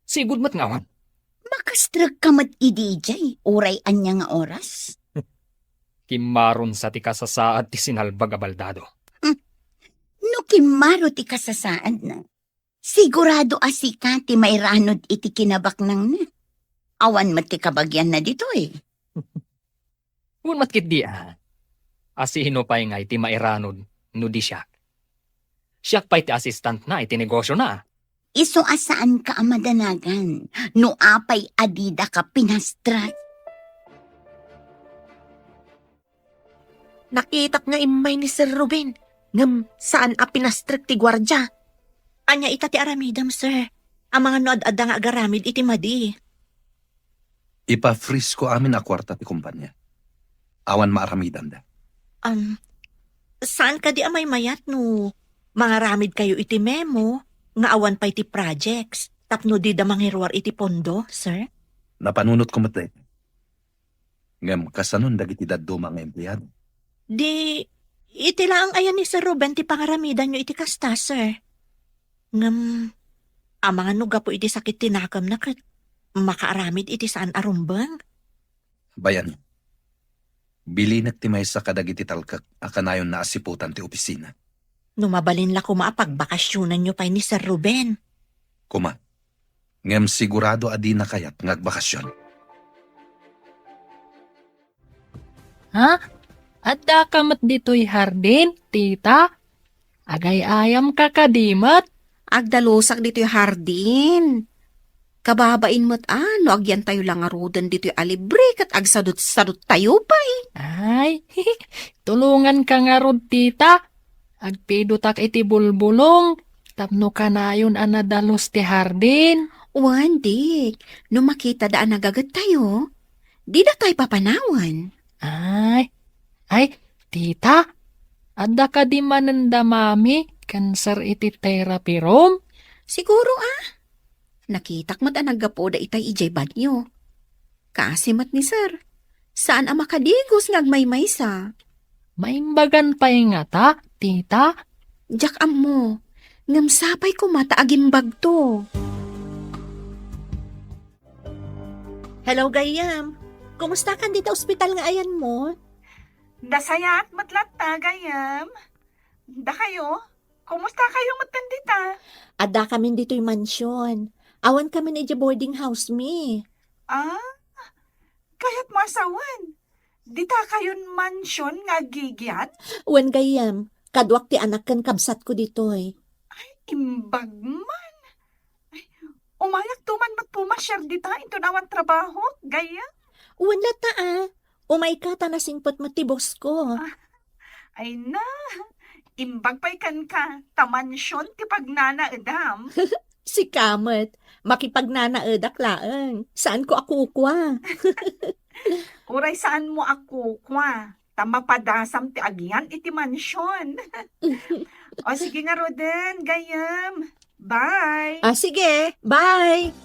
Sigud mat ngawan. Makastrag ka mat idijay. Uray anya nga oras? Kimaron sa ti kasasaad ti sinalbag a Baldado. No kimaro ti kasasaan na. Sigurado asika ti may ranod iti kinabak nang na. Awan mat ti kabagyan na dito eh. Ngun matkit di Asihino pa'y nga iti mairanod no di siyak. Siyak pa'y ti assistant na iti negosyo na. Iso asaan ka amadanagan. No apay adida ka pinastrat. Nakitak nga imay ni Sir Ruben. Ngam, saan a pinastrik ti gwardya? Anya ita ti aramidam, sir. Ang mga noad-ada nga agaramid iti madi. Ipa-freeze ko amin a kwarta ti kumpanya. Awan maaramidan da. Saan ka di amay mayat no? Mga ramid kayo iti memo, nga awan pa iti projects, tapno di da mangirwar iti pondo, sir? Napanunot ko matay. Ngam kasanon dagiti daddo mga empleyado. Di, Iti lang ayan ni Sir Ruben ti pangaramidan nyo iti kasta, sir. Ngam, amang ano gapo iti sakit tinakam na kat makaaramid iti saan arumbang. Bayan, bilinak ti may sa kadagiti talkak akanayon na asiputan ti opisina. Numabalin la kuma pagbakasyonan nyo pa ni Sir Ruben. Kuma, ngem sigurado adi na kayat ngagbakasyon. Ha? Adda kamat dito'y hardin, tita? Agay ayam kakadimat? Agdalusak dito'y hardin. Kababain mo't ano, agyan tayo lang arudan dito'y alibre kat agsadot-sadot tayo pa eh. Ay, tulungan ka nga rod, tita. Agpidutak iti bulbulong. Tapno ka na yun anadalos ti hardin. Wan, dik. No makita daan nagagat tayo, di na tayo papanawan. Ay, tita. Adda ka di mananda mami, cancer iti therapy room? Siguro Nakitak mo't nagapo da itay ijay banyo. Kaasimat ni sir. Saan ang makadigos ngagmaymaysa? Maimbagan pa'y nga ta, tita. Jak mo. Ngamsapay ko mata agimbag to. Hello, Gayam. Kumusta kan dito ospital nga ayan mo? Dasaya at matlat ta, Gayam. Da kayo? Kumusta kayo matandita? Ada kami dito'y mansyon. Awan kami na boarding house mi. Kaya't masawan. Dita kayon mansyon nga gigyan? Wen Gayam, kadwak ti anak kan kabsat ko dito'y. Imbag man. Ay, umayak tuman magpumasyar dita ito naman trabaho, Gayam. Wen na ta umay ka ta nasingpot matibos ko. Ay na, imbag pa'y kan ka, tamansyon ti pagnana edam. Si Kamet, makipagnanaedak laeng. Saan ko akukwa? Uray saan mo ako, kwa? Tamapadasam ti agyan iti mansyon. O sige nga, Roden, Gayam. Bye! Sige, bye!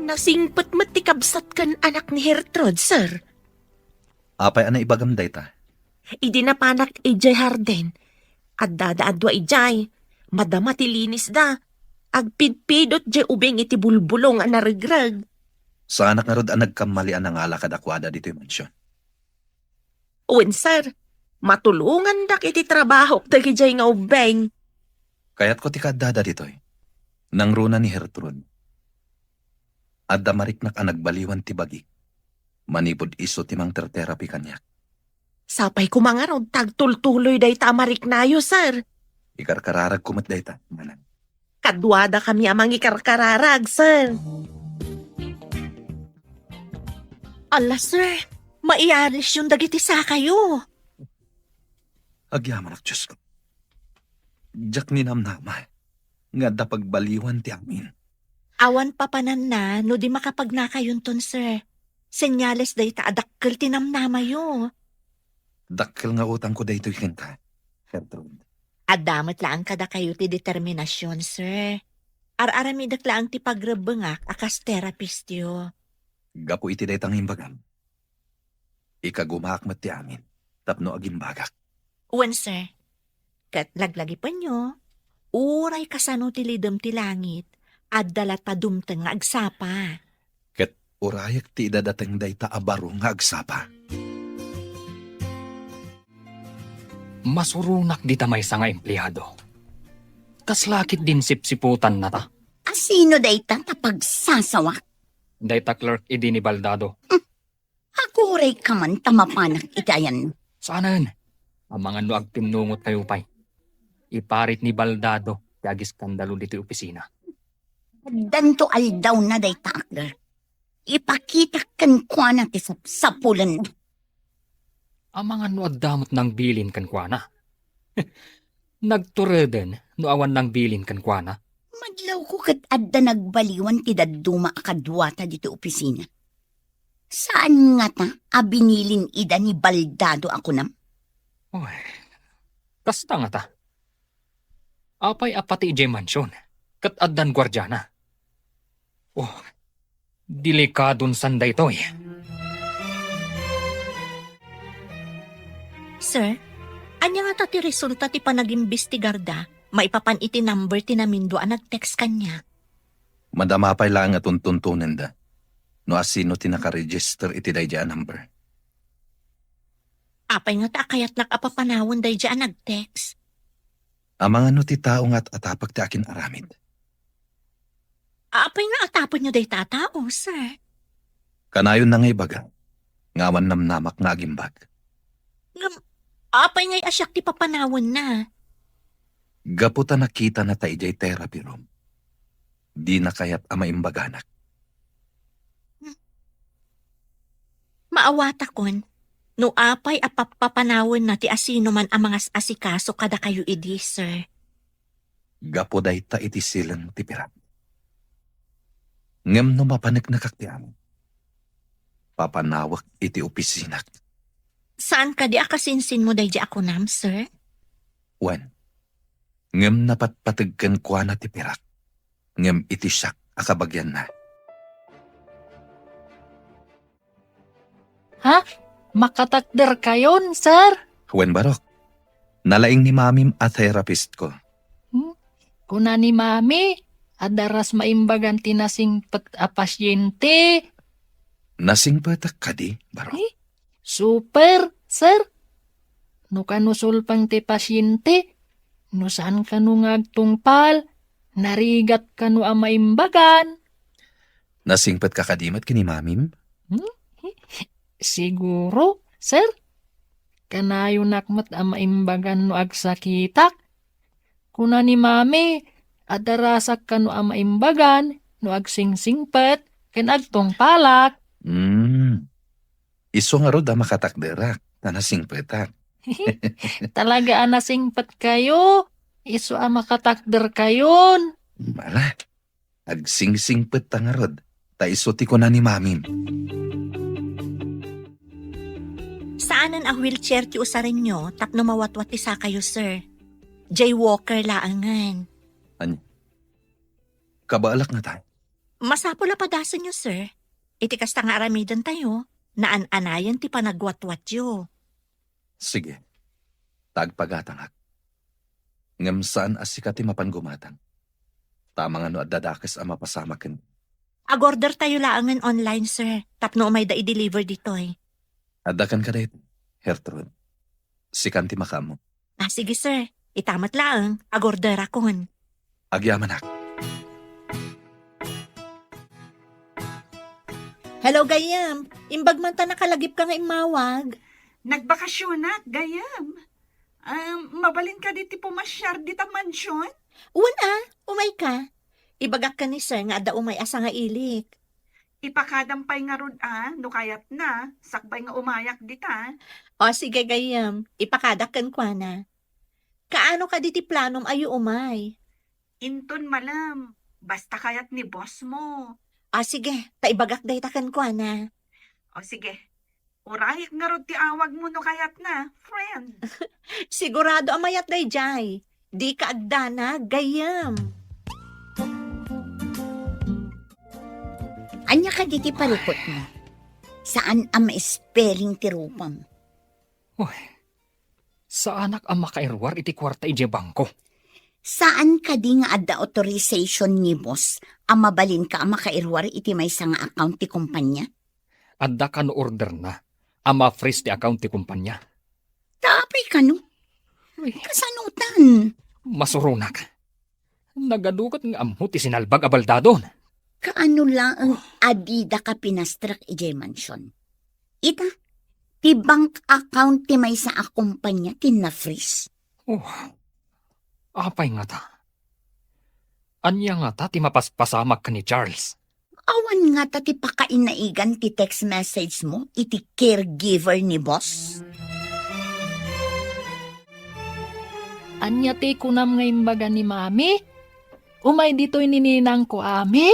Nasingpot mo't ti kabsat kan anak ni Hertrud, sir. Apay ana ibagam dayta. Idi na panak ijay harden. At dadaadwa ijay. Madama ti linis da. Agpidpidot jay ubing iti bulbulong ang narigrag. Sa anak nga rod ang nagkamalian ang alakad akwada dito yung mansyon. Uwin, sir. Matulungan dak iti trabaho dagi jay nga ubeng. Kaya't ko ti kadada dito'y. Nang runa ni Hertrude. Adda mariknak ang nagbaliwan ti bagi. Manipod iso ti mang therapy kanyak. Sapay ko mga raw tagtultuloy day tamarik nayo, sir. Ikarkararag kumat dayta, manan. Kadwada kami amang ikarkararag, sir. Ala, sir, maialis yung dagiti sa kayo. Agyaman ak Diyos ko. Diyak ni namnama. Nga da pagbaliwan ti amin. Awan papanan na, no di makapagnakayon ton, sir. Senyales day ta adakkel tinamnama yo. Dakkel nga utang ko dayto ikin ka, Hertrude. Adamat lang kada kayo ti determinasyon, sir. Ar-aramidak lang ti pagrebengak akas therapist yo. Gapo iti daytang imbagam. Ikagumakmat ti amin. Tapno agimbagak. Uwan, sir. Kat laglagi pa nyo, uray kasano ti lidem ti langit, at dalat pa dumteng nga agsapa. Ket urayak ti idadateng dayta abaro nga agsapa. Masurunak di tamay sa nga empleyado. Kaslakit din sipsiputan na ta. Asino dayta tapagsasawak? Dayta clerk idi ni Baldado. Aguray ka man tamapanak itayan. Saanan? Ang mga no agtimnungot kayo pa'y. Iparit ni Baldado ti skandalo dito opisina. Danto aldaw na dayta akder. Ipakita kan kwa na ti sapulan. Ang mga no agdamot ng bilin kan kuana. Nagtureden no awan ng bilin kan kuana. Madlaw ko kat adda nagbaliwan ti daduma akadwata dito opisina. Saan nga ta abinilin ida ni Baldado ako nam? Oy, kasta nga ta. Apay apati ijay mansyon. Kat addan gwardyana. Oh, delikadon sanday to eh. Sir, anya nga ta ti resulta ti panagimbestigar da, maipapan iti number ti namindo ang nag-text kanya. Madamapay lang at tuntunan da. No asino ti nakaregister iti dayjaan number. Apay nga ta kayat nakapapanawon day dyan nag-text. Ang mga no ti tao nga't atapag ti akin aramid. Apay nga atapon nyo day tatao, sir. Kanayon na ngay baga. Ngawan namnamak nga agimbag. Apay nga'y asyak ti papanawon na. Gaputa nakita na ta ijay therapy room. Di na kayat ama imbaganak. Maawata kon, no apay apapapanawon na ti asino man ang mga asikaso kada kayo idi, sir. Gapuday ta iti silang ti pirat. Ngem no mapanek na kaktiam. Papanawak iti opisinak. Saan ka di akasinsin mo day di ako nam, sir? Wen, ngem napatpatagkan kwa na ti pirak. Ngem iti siyak akabagyan na. Ha? Makatakder kayon, sir? Wen barok, nalaing ni mamim a therapist ko. Kuna ni mami, adaras maimbagan tinasing a pasyente. Nasing patak ka di, barok. Super, sir. No kanusul pang ti pasyente, no saan ka no ngagtungpal, narigat ka no ang maimbagan. Nasingpat ka kadimat kini mamim? Siguro, sir. Kanayo nakmat ang maimbagan no agsakitak. Kuna ni mami, adarasak ka no ang maimbagan no agsingsingpet ken agtungpalak. Iso nga rod makatakderak na nasingpetak. Talaga anasingpet kayo. Iso ang makatakder kayon. Mala, agsingsingpet ta nga rod. Ta iso ti ko na ni mamim. Saanan ang wheelchair ti usarin nyo tapno mawatwat ti sa kayo, sir? Jaywalker laangan. Kabaalak nga tayo. Masapula padasan nyo, sir. Iti kasta nga aramidan tayo, naan-anayan ti panagwatwat yo. Sige, tagpagatangak. Ngam saan asikati mapangumatang. Tama nga no at dadakas ang mapasamakin. Agorder tayo laangan online, sir. Tapno may da i-deliver ditoy. Adakan ka dahit, Hertrude. Sikanti makamo. Sige, sir. Itamat laang. Agorder akon. Agyaman ak. Hello, Gayam. Imbag man ta nakalagip ka nga imawag. Nagbakasyon na, gayam. Mabalin ka diti pumasyar dita mansyon? Umay ka. Ibagak ka ni sir nga ada umay asa nga ilik. Ipakadampay nga rod no kayat na, sakbay nga umayak dita. O sige, Gayam. Ipakadakan kwa na. Kaano ka diti planom ayo umay? Inton malam, basta kayat ni boss mo. Sige. Taibagak day takan kwa na. O sige, urayak nga rod ti awag mo no kayat na, friend. Sigurado amayat day jay. Di ka agdana, Gayam. Anya ka diti palipot mo? Saan ang spelling ti rupam? Sa anak ang makairwar iti kwarta ije bangko. Saan ka di nga adda authorization ni boss ang mabalin ka ang makairwar iti may nga account ti kumpanya? Adda ka no order na. Ama freeze ti account ti kumpanya. Tapay ka no? Kasanutan. Masurunak. Nagadukat nga amho ti sinalbag abaldadon. Kaano lang ang adida ka pinastrak ijay mansyon? Ita, ti bank account ti may sa akumpanya ti na-freeze. Apay nga ta. Anya nga ta ti mapaspasamak ka ni Charles. Awan nga ta ti pakainaigan ti text message mo iti caregiver ni boss. Anya ti kunam nga imbaga ni mami? Umay dito'y nininang ko, ami?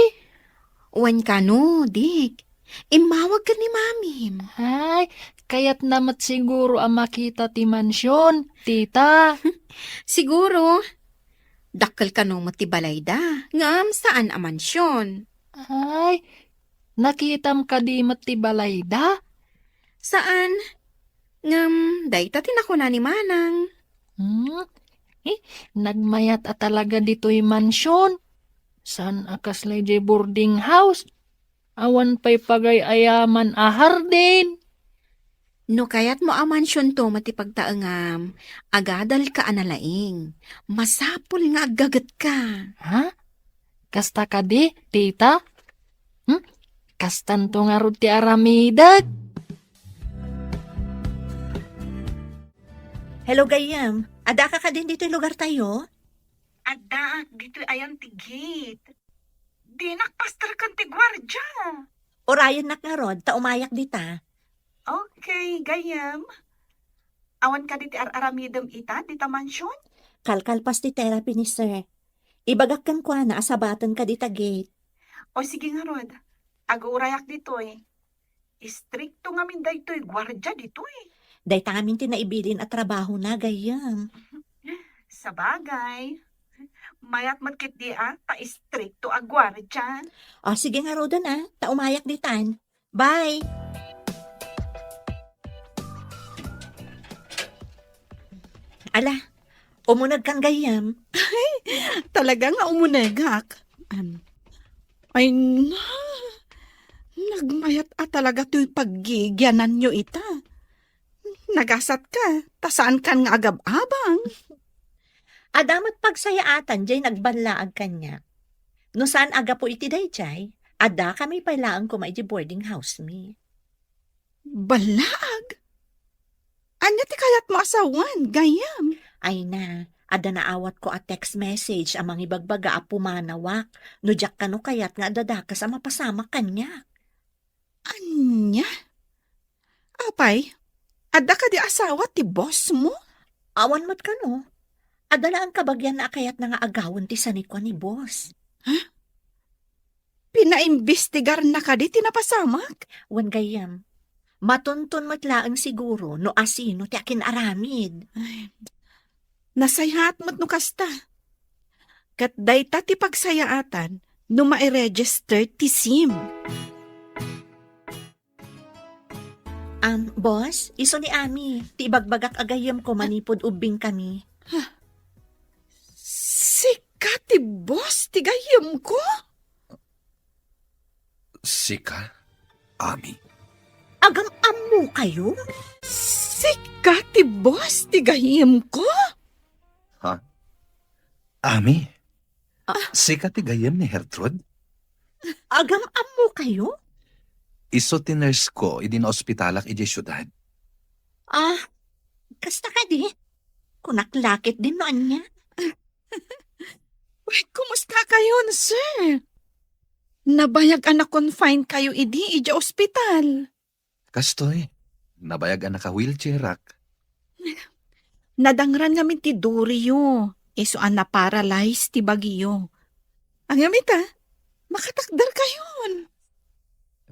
Uwan ka no, dik. Imawag ka ni mamim. Ay, kaya't namat siguro ang makita ti mansyon, tita. Siguro. Dakkel ka no matibalay da. Ngam saan a mansyon? Ay, nakitam ka di matibalay da? Saan? Dayta tinako na ni Manang. Nagmayat at talaga dito'y mansyon. San akas lay boarding house? Awan pa'y pagay-ayaman ahar din. No kayat mo amansyon to matipagtaangam, agadal ka analaing. Masapul nga agagat ka. Ha? Kasta ka di, tita? Kastan to nga ro ti aramidag. Hello, Gayam. Ada ka din dito yung lugar tayo? Ada, dito ayan tigit. Di nakpastar kan ti gwardya. Orayon nak nga rod, taumayak dita. Okay, gayam. Awan ka diti aramidam ita, dita mansyon? Kalkalpas ti therapy ni sir. Ibagak kan kwa na asabatan ka dita gate. O sige nga rod, ag-urayak dito eh. Istrikto nga min daytoy gwardya dito eh. Day tamin tinaibilin at trabaho na, Gayam. Sa bagay, mayat matkit di ta-istrikto ag gwardya. O sige nga roda na, taumayak ditan. Bye! Ala, umunag kang Gayam. Talaga nga umunegak. Ay na, nagmayat talaga to'y paggigyanan nyo ita. Nagasat ka, tasaan kan nga agab-abang. Adamat pagsayaatan, jay nagbanlaag kanya. No saan aga po iti day, jay? Ada kami pailaan ko maiji boarding house mi. Balag? Anya ti kayat mo asawan, gayam? Ay na, ada naawat ko a text message amang ibagbaga a pumanawak. No jak kano kayat nga dadakas a mapasama kanya. Anya? Apay, ada ka di asawa ti boss mo? Awan mat kano. Adala ang kabagyan na kayat na nga agawon ti sanikwa ni boss. Pinaimbestigar na ka di tinapasamak? Wan gayam. Matuntun matlaang siguro no asino ti akin aramid. Nasayhat mo't no kasta. Kat dayta ti pagsayaatan no ma-register ti SIM. Boss, iso ni Ami, ti ibagbagak agayam ko manipod ubing kami. Sika ti boss ti gayam ko? Sika? Ami? Agam-amu kayo? Sika ti boss ti gayam ko? Ami? Sika ti gayam ni Hertrud? Agam-amu kayo? Iso ti nurse ko, idin ospitalak iji syudad. Kasta ka di? Kunaklakit din no anya. Wait, kumusta kayo, sir? Nabayag anak confine kayo iji ospital. Kastoy, nabayag ang naka-wheelchair rack. Nadangran namin ti Dorio. Iso an na-paralyze ti Bagyo. Ang gamit makatakdar kayon.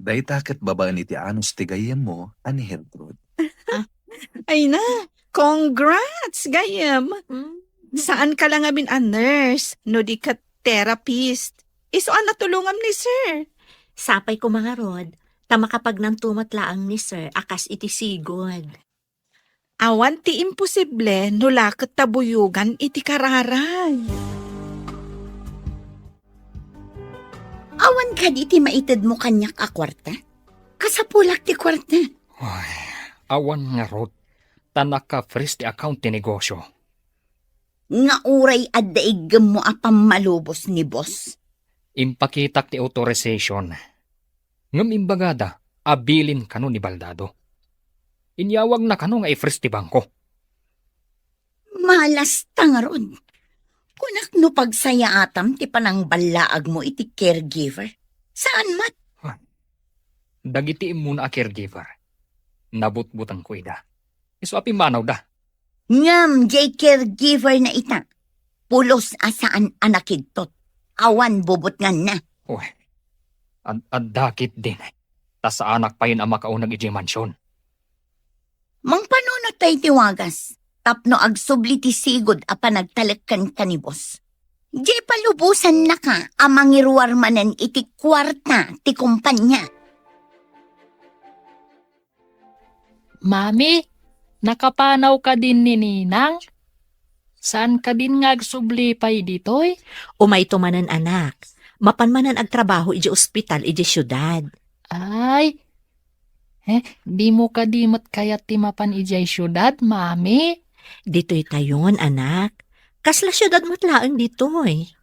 Day takit babaan iti anos ti gayam mo, ani Hertrud. Ay na, congrats, gayam. Saan ka lang amin a nurse, no di ka therapist. Iso an natulungan ni sir. Sapay ko mga rod, tama kapag nang tumatlaang ni sir, akas iti sigod. Awan ti imposible no lakot tabuyugan iti kararay. Awan ka di ti maitid mo kanyak a kwarta? Kasapulak ti kwarta. Ay, awan nga rod. Tanak ka fresh ti account ti negosyo. Nga uray at daigam mo a pamalubos ni boss. Impakitak ti authorization. Ngam imbagada, abilin kano ni Baldado. Inyawag na kano nga i-fresh ti bangko. Malas tangaron. Kunak no pagsayatam ti panang balaag mo iti caregiver. Saan mat? Dagiti muna a caregiver. Nabut-butang ko ida. Iso api manaw da. Ngam jay caregiver na ita. Pulos asaan anakidtot. Awan bubot nga na. Uy, dakit din. Tas sa anak pa yun ang makaunag iji mansyon. Mang panunot tayo tiwagas. Tapno agsubli ti sigod a panagtalekkan ka ni boss. Di palubusan na ka amang iruwarmanan iti kwarta ti kumpanya. Mami, nakapanaw ka din ni Ninang? Saan ka din nga agsublipay ditoy? Umay tumanan anak. Mapanmanan ag trabaho iji ospital iji syudad. Ay, di mo ka dimot kayat timapan ijay syudad, mami. Dito'y tayon anak. Kasla syudad matlaang dito'y.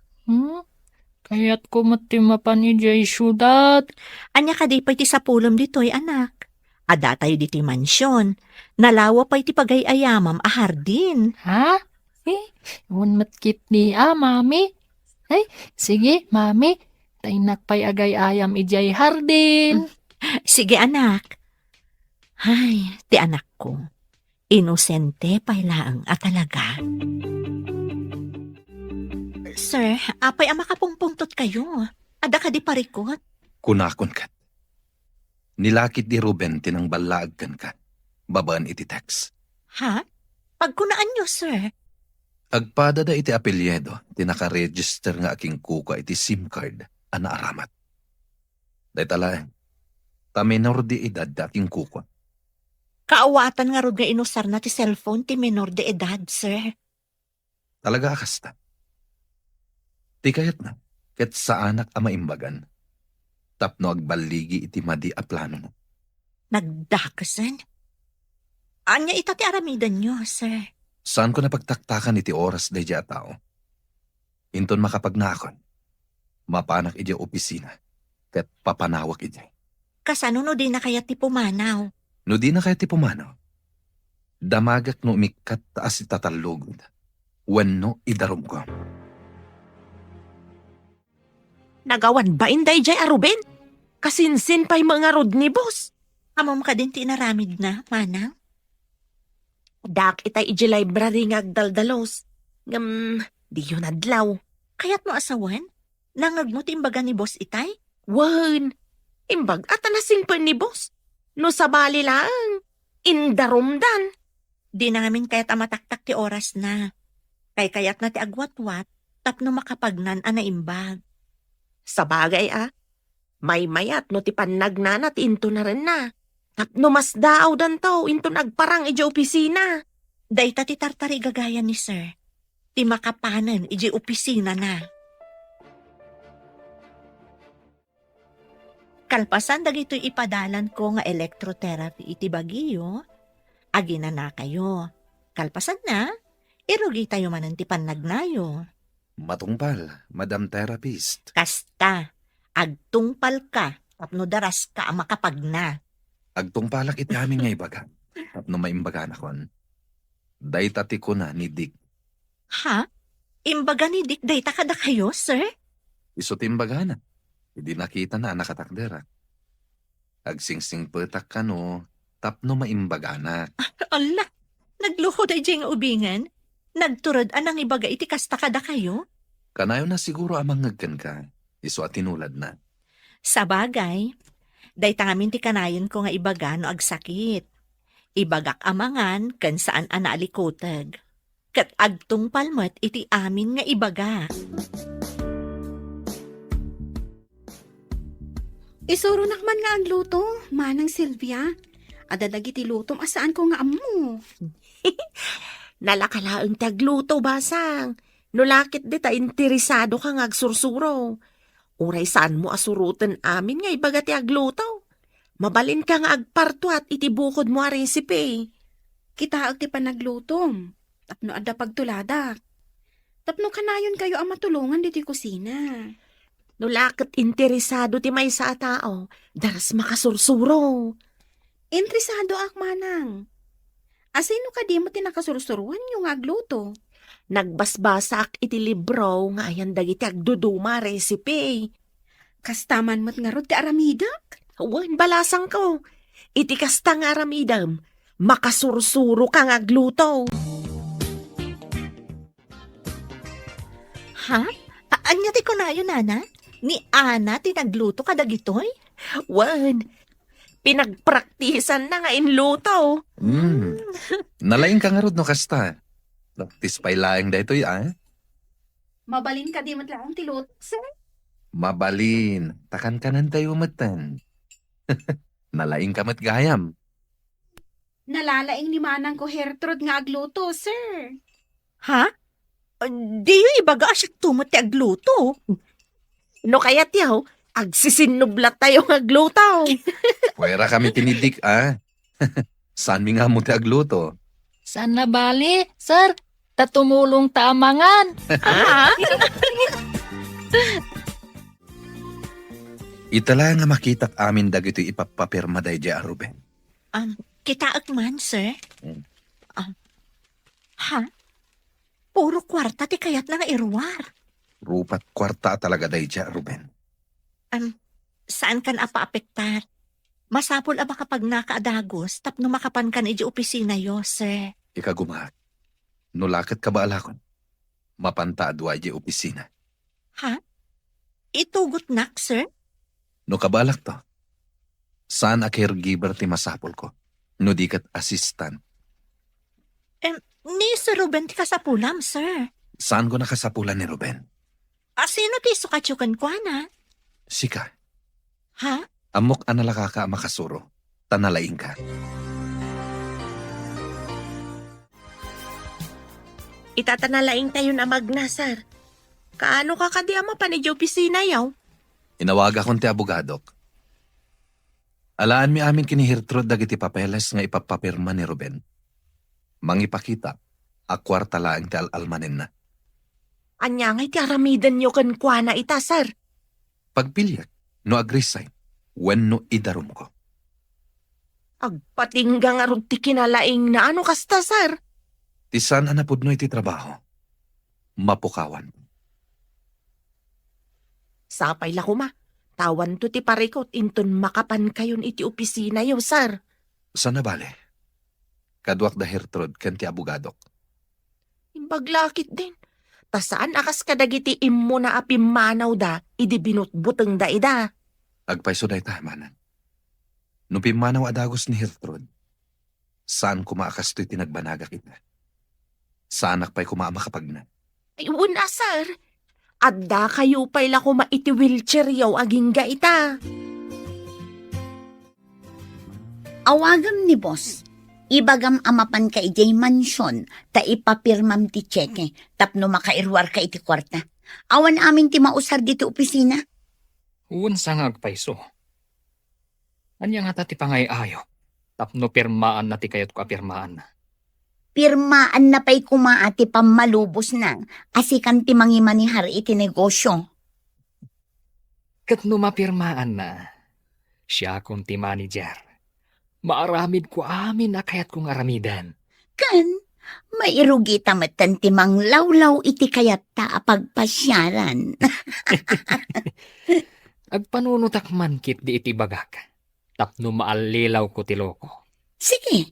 Kaya't ko matimapan ijay syudad. Anya ka di pa'y ti sa pulom dito'y anak. Ada tayo dito'y mansyon. Nalawa pa'y ti pagayayamam a hardin. Ha? Un matkit ni mami. Ay, sige, mami. Tainak pa'y agay ayam ijay hardin. Sige anak. Ay, ti anak ko. Inosente pailaang at talaga. Sir, apay ang makapungpungtot kayo. Ada ka di parikot. Kunakon kat. Nilakit di Ruben tinang balaag kan ka. Babaan iti text. Ha? Pagkunaan nyo, sir. Agpada da iti apelyedo, tinaka-register nga aking kuka iti SIM card, ana aramat. Dahil talaeng, ta menor di edad da aking kuka. Kaawatan nga rod nga inusar na ti cellphone ti menor de edad, sir. Talaga akasta. Ti kayat na, ket sa anak ama imbagan. Tapno agbaligi iti madi a plano no. Nagdakasan? Anya itati aramidan nyo, sir. Saan ko napagtaktakan iti oras da a tao? Inton makapagnakon, mapanak iti opisina, ket papanawak iti. Kasano no di na kaya ti pumanaw? No di na kaya ti pumanaw. Damagak no umikat taas itatalugod. Wenno idarom ko. Nagawan ba inday jay Ruben? Kasinsin pa'y mga rod ni boss. Amam ka din ti naramid na, manang? Dak itay iji library nga agdaldalos. Di yun adlaw. Kaya't mo asawan? Nangag mo ti imbaga ni boss itay? Wan, imbag at anasing pa ni boss. No sa bali lang, indarumdan. Di na ngamin kaya't amataktak ti oras na. Kayat na ti agwatwat, tapno makapagnan ana imbag. Sa bagay may mayat no ti pannagnanat into na rin na. Tapno mas daaw dan to into nagparang iji opisina. Dayta ti tartari gagayan ni sir. Ti makapanan iji opisina na. Kalpasan dagitoy ipadalan ko nga electrotherapy iti Baguio. Agina na kayo. Kalpasan na, irugi tayo manan ti pannagnayo. Matungpal, Madam Therapist. Kasta, agtungpal ka, tapno daras ka ang makapagna. Agtungpalak iti amin nga ibaga. Tapno maimbaga na kon. Daytati ko na ni Dick. Ha? Imbaga ni Dick, dayta kada kayo, sir? Iso timbaga na. Hindi nakita na nakatakdera. Agsingsing petak ka no, tapno maimbaga na. Ala, nagluho da nga ubingan. Nagturod anang ibaga iti kasta kada kayo? Kanayo na siguro amang ngagkan ka. Iso at tinulad na. Sa bagay, dayta ngamin ti kanayon ko nga ibaga no agsakit. Ibagak amangan kan saan analikotag. Kat agtung palmat iti amin nga ibaga. Isuro nakman nga agluto, manang Silvia. Adadag iti lutom asaan ko nga amu. Nalakalaang tagluto basang. Nulakit di ta interesado ka nga agsursuro. Uray saan mo asurutan amin nga ibaga ti agluto. Mabalin ka nga agparto at itibukod mo a recipe. Kita ag ti panaglutom. Tapno adda pagtuladak. Tapno kanayon kayo ang matulungan diti kusina. Nulakit interesado ti may sa tao. Daras makasursuro. Interesado ak manang. Asino ka di mo tinakasursuruan yung agluto? Nagbasbasak iti libro nga ayan dagiti agduduma recipe. Kastaman mo't nga rod ti aramidak? Wan balasang ko. Iti kasta nga aramidam. Makasursuro kang agluto. Ha? Anya ti kunayo nana? Ni Ana tinagluto kadagitoy? Wan. Pinagpraktisan na nga inluto. Nalaing ka nga rod no kasta. Praktis pa'y laing da ito'y Mabalin ka di mo't lang ti luto, sir? Mabalin. Takan ka nan tayo matan. Nalaing ka mat gayam. Nalalaing ni manang ko Hertrud nga agluto, sir. Ha? Di yung ibaga siya tumot ti agluto. No kaya tiyaw, agsisinublat tayo ng aglutaw. Pwera kami tinidik, ah. Saan mi nga mo ti agluto? Saan na bali, sir? Tatumulong taamangan. Itala nga makitak amin dagito ipapapirma day di Ruben. Kitaak man, sir. Hmm. Ha? Puro kwarta ti kayat na nga irwar. Rupat kwarta talaga day di Ruben. Saan kan apa-apektar? Masapol aba kapag nakaadagos tapno makapan kan iji opisina yo, sir. Ikagumahak. Nulakit ka ba alakon? Mapanta adwa di opisina. Ha? Itugot nak, sir? No kabalak to. Saan a caregiver ti masapol ko? No di kat assistant. Ni Sir Ruben ti kasapulam, sir. Saan ko nakasapulan ni Ruben? Sino ti sukatyukan kwa na? Sika. Ha? Amok analaka ka makasuro. Tanalaing ka. Itatanalaing tayo na magnasar. Kaano ka kadi ama pa ni opisina yaw? Inawaga kon ti abogadok. Alaan mi amin kini Hertrud dagiti papeles nga ipapapirma ni Ruben. Mangipakita, akwarta laang ti alalmanen na. Anya nga iti aramidan nyo kan kwa na itasar. Pagpilyak, no agresign, when no idarum ko. Agpatingga nga rod ti kinalaing na ano kasta sar. Tisan anapod no iti trabaho. Mapukawan. Sapay la kuma. Tawan to ti parikot inton makapan kayon iti opisina yaw sar. Sana bale? Kadwak da Hertrud ken ti abogadok. Imbaglakit din. Tasaan akas kadagiti immo na apimanaw da, idi binutbuteng da ida. Agpaiso day tamanan. No pimanaw adagos ni Hertrud, saan kumaakas to'y tinagbanaga kita? Saan akpay kumamakapag na? Ay, una sir. Adda kayo pa'y la kuma iti wheelchair yaw aging ga ita. Awagam ni boss. Ibagam amapan ka ijay mansyon ta ipapirmam ti tseke tapno makairwar ka iti kwarta. Awan amin ti mausar dito opisina. Uwan sa nga agpaiso. Anya nga ti pangay-ayo. Tapno pirmaan na ti kayat ko apirmaan na. Pirmaan na pa'y kumaati pamalubos na asikan ti mangimanihar iti negosyo. Kat no mapirmaan na, siya kong ti manager. Maaramid ko amin na kayat kong aramidan. Kan, mairugi tamatan ti manglawlaw iti kayat ta apagpasyaran. Agpanunutak man kit di iti bagak. Tapno maalilaw ko ti loko. Sige,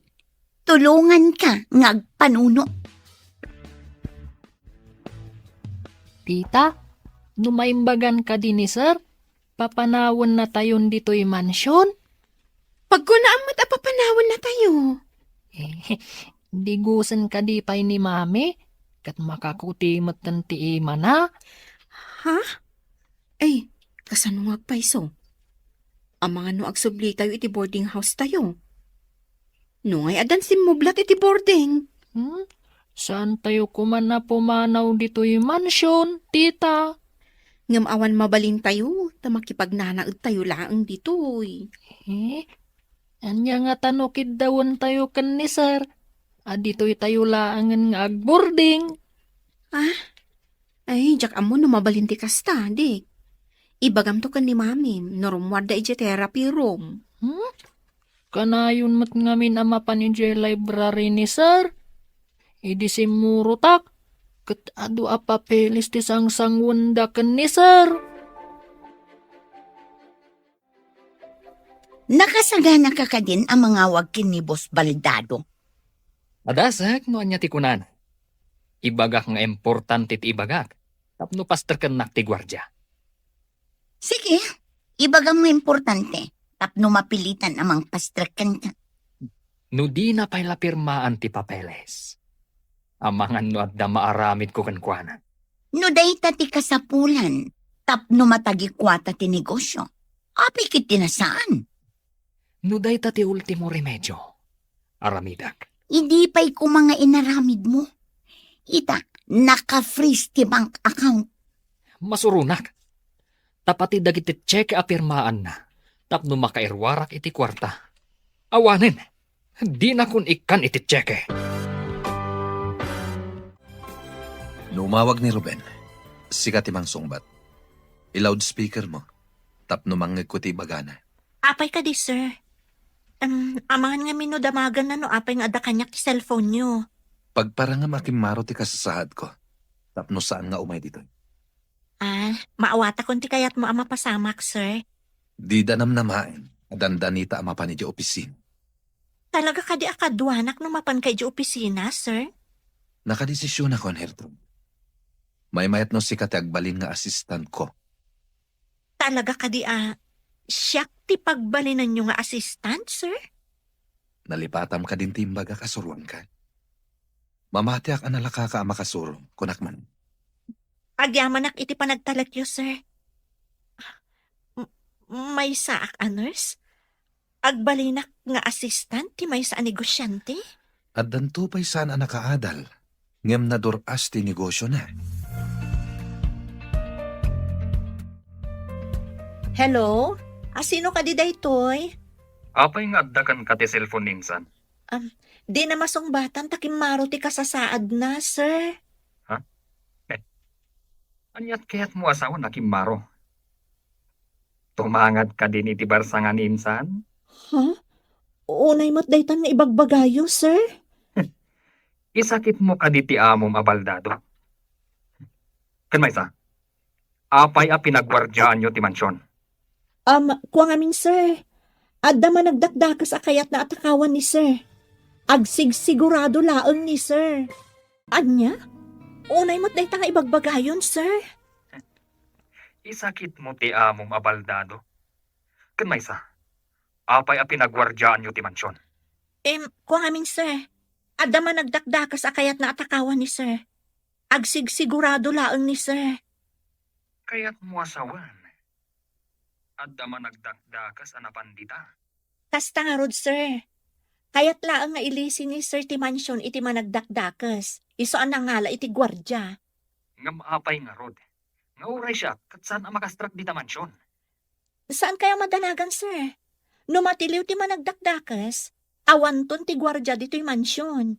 tulungan ka ngagpanuno. Tita, numaimbagan ka din ni sir? Papanawon na tayon dito'y mansyon? Pagkunaan mo't apapanawan na tayo. Di gusen ka di pa'y ni mami? Kat makakutimot ng tiima na? Ha? Ay, kasano nga paiso? Ang mga no agsubli tayo iti boarding house tayo. No ngay adan simublat iti boarding. Saan tayo kuman na pumanaw dito'y mansyon, tita? Ngam awan mabalin tayo, tamakipagnanaad tayo laang ditoy. Anya nga tanokid dawon tayo kan ni sir. Dito'y tayo laangan nga agboarding. Ay, jak amo no mabalin ti kasta, dik. Ibagam to kan ni mami, norumwada iti therapy room. Kanayon mat ngamin ama pa ni library ni sir. Idi simurutak. Kat adu apapelis ti sangsangwanda kan ni sir. Nakasagana ka ka din ang mga wagkin ni Boss Baldado. Adasak no anya ti kunan. Ibagak nga importante ti ibagak. Tapno pastor kan nak ti gwardya. Sige, ibagam mo importante. Tapno mapilitan amang pastrakan ka. No di na pa'y lapirmaan ti papeles. Amangan no at da maaramid ko kankwana. No dayta ti kasapulan. Tapno matagikwata ti negosyo. Apikit tinasaan. No day ta ti ultimo remedyo. aramidak. Hindi pa'y ko mga inaramid mo. Ita, naka-freeze ti bank account. Masurunak. Tapati dagiti cheque apirmaan na. Tapno makairwarak iti kwarta. Awanin. Di na kun ikan iti cheque. Numawag ni Ruben. Sikat imang sungbat. I-loudspeaker mo. Tapno mangagkuti bagana. Apay ka di, sir. Amangan nga minudamagan na no apay nga ada kanyak ti cellphone nyo. Pagpara nga makimaro ti kasasahad ko. Tapno saan nga umay dito. Maawata kun ti kayat mo ama pasamak, sir. Di danam namain. Dandanita ama pa ni di opisin. Talaga ka di akadwanak no mapan kay di opisina, sir? Nakadesisyon ako, Hertrude. May mayat no sikat agbalin nga assistant ko. Talaga ka di siyak ti pagbalinan nyo nga assistant, sir? Nalipatam ka din timbaga kasuruan ka. Mamatiak analaka ka makasuro, kunakman. Agyamanak iti panagtalakyo, sir. May saak nurse? Agbalinak nga assistant ti may sa negosyante? At danto pa'y saan ang nakaadal. Ngem na duras ti negosyo na. Hello? Sino ka di daytoy? Apay nga addakan ka ti cellphone ninsan. Di na masungbatan takimaro ti kasasaad na, sir. Anyat kaya't mo asawa na kimaro. Tumangat ka din iti barsangan ninsan? Unay mo't daytan nga ibagbagayo, sir. Isakit mo ka di ti amom abaldado. Kanmaysa, apay a pinagwardyaan nyo ti mansyon. Kuwang amin, sir. Adda man nagdakdakas akayat na atakawan ni sir. Agsigsigurado laeng ni sir. Anya? Unay mo't dayta nga ibagbagayon, sir. Isakit mo ti amom abaldado. Kanmaysa, apay a pinagwardyaan nyo ti mansyon. Kuwang amin, sir. Adda man nagdakdakas akayat na atakawan ni sir. Agsigsigurado laeng ni sir. Kaya't mo asawan. Adda man nagdakdakas anapan dita. Kasta nga rod, sir. Kayat laang nga ilisin ni sir ti mansyon iti managdakdakas. Iso ang nangala iti gwardya. Ngam apay nga rod. Nga uray siya, kat saan ang makastrak dita mansyon? Saan kaya madanagan, sir? Numatiliw ti managdakdakas, awanton ti gwardya dito'y mansyon.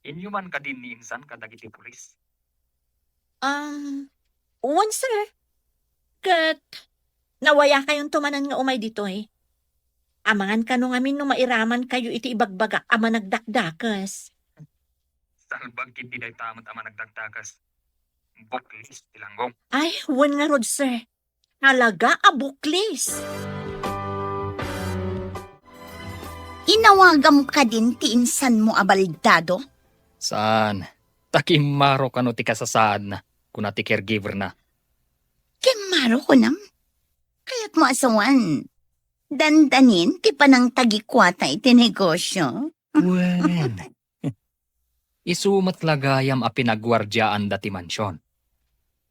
Inyo man ka din ni insan kadagiti pulis. Uwan, sir. Kat, nawaya kayong tumanan nga umay dito'y. Amangan ka nung amin no mairaman kayo iti ibagbagak ama nagdakdakas. Salbag kindi day tamat ama nagdagdagas. Buklis tilanggong. Ay, huwan nga rod, sir. Talaga abuklis. Inawagam ka din ti insan mo abaldado? Saan? Takimaro ka no ti kasasaad na. Kuna ti caregiver na. Kimaro ko nam. Kaya't mo asawan. Dandanin ti panang tagikwata iti negosyo. Wen. Isumat lagayam a pinagwardyaan dati mansyon.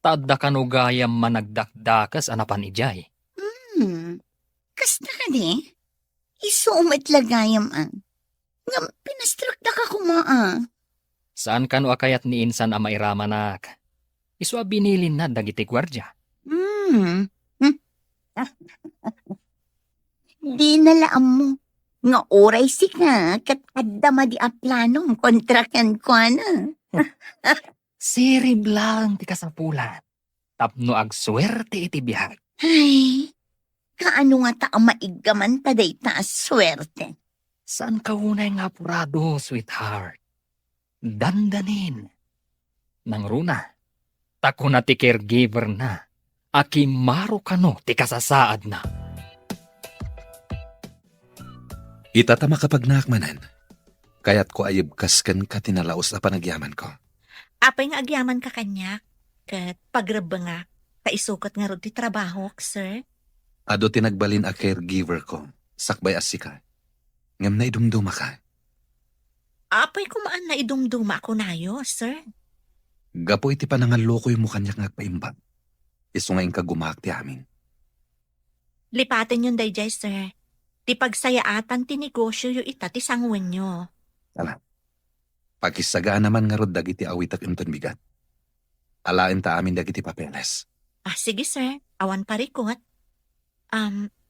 Tadda kanugayam managdakdakas anapan ijay. Kasta ka di? Isumat lagayam Ngam pinastrak na ka kumaa. Saan kanu akayat ni insan a mairamanak? Isu a binilin na dagiti gwardya. Di nalaam mo. Nga oray si ka, kat adda madi a planong kontrakan ko na. Sirib lang ti kasapulan. Tapno agswerte iti bihag. Ay, kaano nga ta ang maigaman taday taas swerte. Saan ka unay nga apurado, sweetheart? Dandanin. Nang runa, tako na ti caregiver na. Akimaro kano ti kasasaad na. Itatama kapag nakmanan. Kaya't ko ayibkas kan katinalaos a panagyaman ko. Apay nga agyaman ka kanya. Kat pagraba nga, kaisukot nga rod ti trabaho, sir. Ado tinagbalin a caregiver ko. Sakbay asika. Ngam na idumduma ka. Apay kumaan na idumduma ako nayo, sir. Gapo iti panangalukoy mo kanyak ngagpaimbag. Iso nga ka gumaak ti amin. Lipatin yung dayjay, sir. Ti pagsayaatan ti negosyo yu ita ti sangwen nyo. Pakisagaan naman nga rod dagiti awitak inton bigat. Alain ta amin dagiti papeles. Sige sir, awan parikot.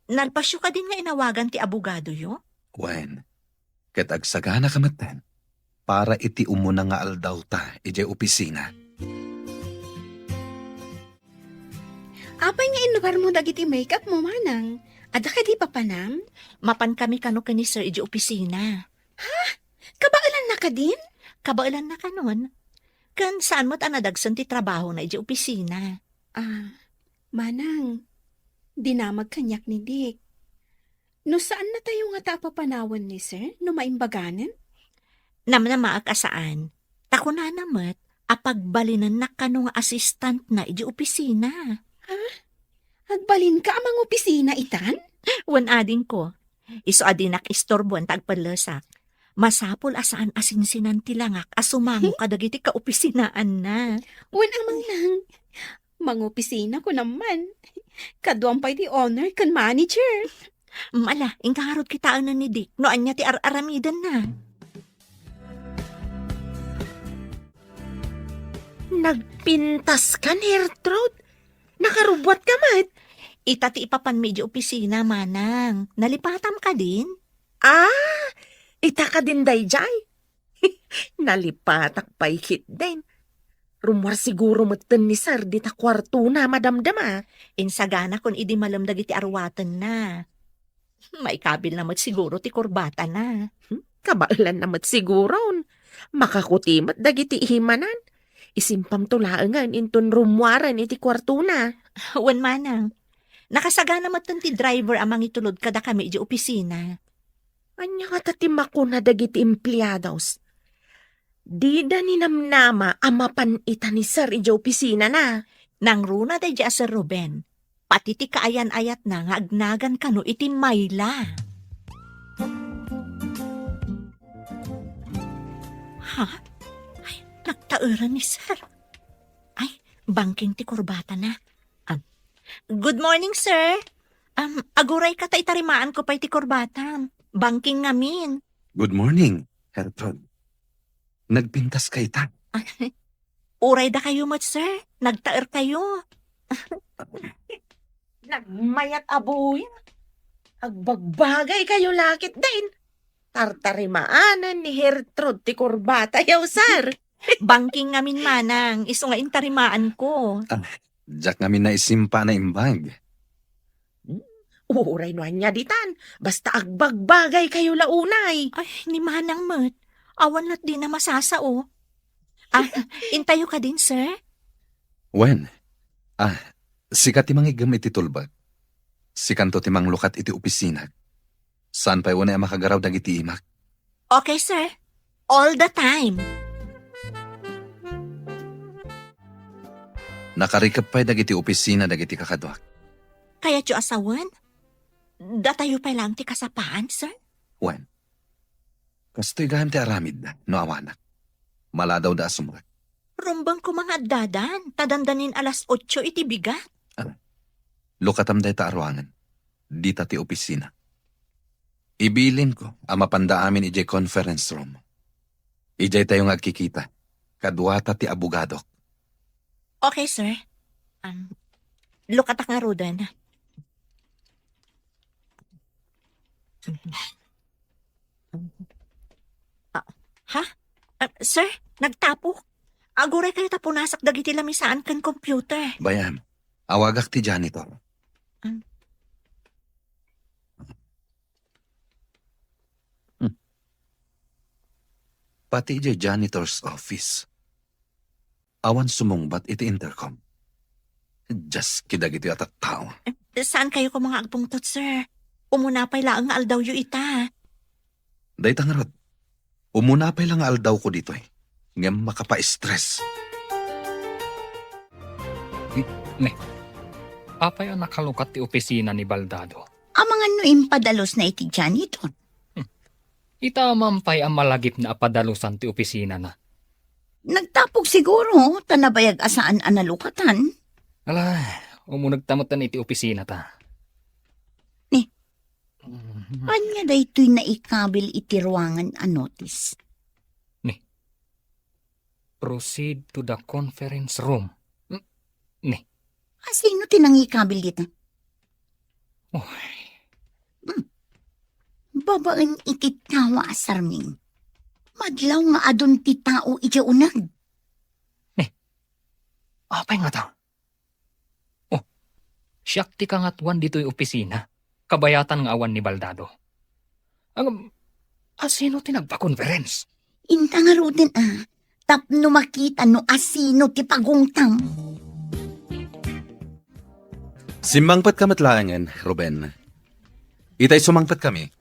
Nalpasyo ka din nga inawagan ti abogado yu? Wen, ket agsagana kamaten, para iti umuna nga aldaw ta ije opisina. Apay nga inugar mo dagiti makeup mo, manang. Ada ka di papanam? Mapan kami kano kani sir ije opisina. Kabailan na ka din? Kabailan na kanon. Kan saan mo't anadagsan ti trabaho na ije opisina. Manang, dinamag kanyak ni Dick. No saan na tayo nga tapapanawan ni sir? No maimbaganan? Namnamaak asaan. Tako na namat, apagbalinan na kano nga assistant na ije opisina. Agbalin ka amang opisina itan? Wan ading ko. Iso adinak istorbuan tagpalasak. Masapol asaan asinsinan tilangak asumango kadagiti ka opisinaan na. Wan amang lang. Mangopisina ko naman. Kaduang pa'y di owner kan manager. Mala, ingkarot kitaan na ni Dick. Noan niya ti aramidan na. Nagpintas ka, Gertrude. Nakarubwat ka, mat. Ita ti ipapan medyo opisina, manang. Nalipatam ka din? Ita ka din, dayjay. Nalipatak pa'y hit din. Rumwar siguro matan ni sir di ta kwarto na madamdama. Insagana kun idi malamdag iti arwatan na. Maikabil namat siguro ti kurbata na. Kabailan namat siguro. Makakutimot dagiti ihimanan. Isimpam tulaangan inton rumwaran iti kwarto na. Wan manang. Nakasagana matan ti driver amang itulod kada kami iti opisina. Anya nga tatimako na dagiti emplyados. Di da ni namnama amapan ita ni sir iti opisina na. Nang runa da dya Sir Ruben. Pati ti kaayan-ayat na nga agnagan kano iti Mayla. Ha? Ay, nagtauran ni Sir. Ay, bangking ti kurbata na. Good morning, Sir. Aguray ka ta itarimaan ko pa iti kurbata. Bangking ngamin. Good morning, Gertrude. Nagpintas kay ta. Uray da kayo mat, Sir. Nagtaer kayo. Nagmayat aboy. Agbagbagay kayo lakit din. Tartarimaanan ni Gertrude ti kurbata yaw, sir. Bangking ngamin manang. Iso nga intarimaan ko. Diyak ngamin na isimpa na imbag. Uray no niya ditan. Basta agbagbagay kayo launay. Ay, ni manang mat. Awan na't di na masasao. Intayo ka din, Sir? Wen, sikat timang igam iti tulbag. Sikanto timang lukat iti opisina. Saan pa'y una makagaraw dagiti imak? Okay, Sir. All the time. Nakarikap pa'y dagiti opisina dagiti kakadwak. Kaya tiyo asawan? Datayo pa lang ti kasapaan, Sir? Wen, kasto'y gaham ti aramid na, no awanak. Maladaw da asumrak. Rumbang ko mga dadan. Tadandanin 8:00 iti bigat. Lukatam day ta arwangan. Dita ti opisina. Ibilin ko, amapanda amin ijay conference room. Ijay tayo nga agkikita. Kadwata ti abogadok. Okay, Sir. Lukatak nga rodan. Ha? Sir, nagtapok. Aguray kayo tapunasak dagiti lamisaan kan computer. Bayam, awagak ti janitor. Pati ijay janitor's office. Awan sumungbat iti intercom. Just kidagiti at tao. Saan kayo ko mga agpungtot, Sir? Umunapay laang nga aldaw yu ita. Day tangarod. Umunapay lang aldaw ko dito eh. Ngam makapa-stress. Apay ang nakalukat ti opisina ni Baldado. Amang ano impadalos na iti janitor. Ita mampay ang malagip na apadalusan ti opisina na. Nagtapog siguro, tanabayag asaan analukatan. Ala, umunagtamutan iti opisina ta. Ni? Anya daytoy na ikabil iti ruangan a notice. Proceed to the conference room. Ni. Sino tinangikabil dito? Oh, Babaan iti tawa asarming. Madlaw nga adon ti tao iti unag. apay nga ta? Oh, siyak ti kangatuan dito'y opisina. Kabayatan nga awan ni Baldado. Sino ti nagpa-conference? Inta nga rutin tapno makita no asino ti pagungtam. Simbangpat ka matlaangan, Ruben. Itay sumangpat kami.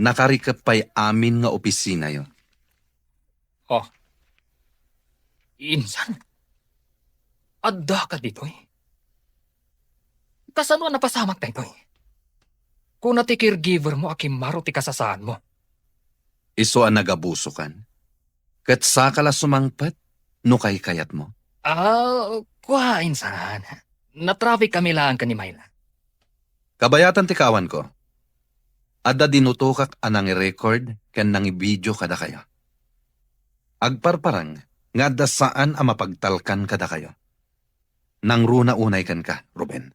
Nakarikap pa'y amin nga opisina yo. Oh. Insan? Adda ka dito'y? Kasano napasamak na ito'y? Kung nati caregiver mo, akimaro ti kasasaan mo. Iso ang nagabuso kan. Kat sakala sumangpat, no kay kayat mo. Kwa, insan. Na-traffic kami lang ka ni Mayla. Kabayatan ti kawan ko. Adda dinutukak anang i-record ken nang i-video kada kayo. Agparparang nga adda saan ang mapagtalkan kada kayo. Nang runa unay kan ka, Ruben.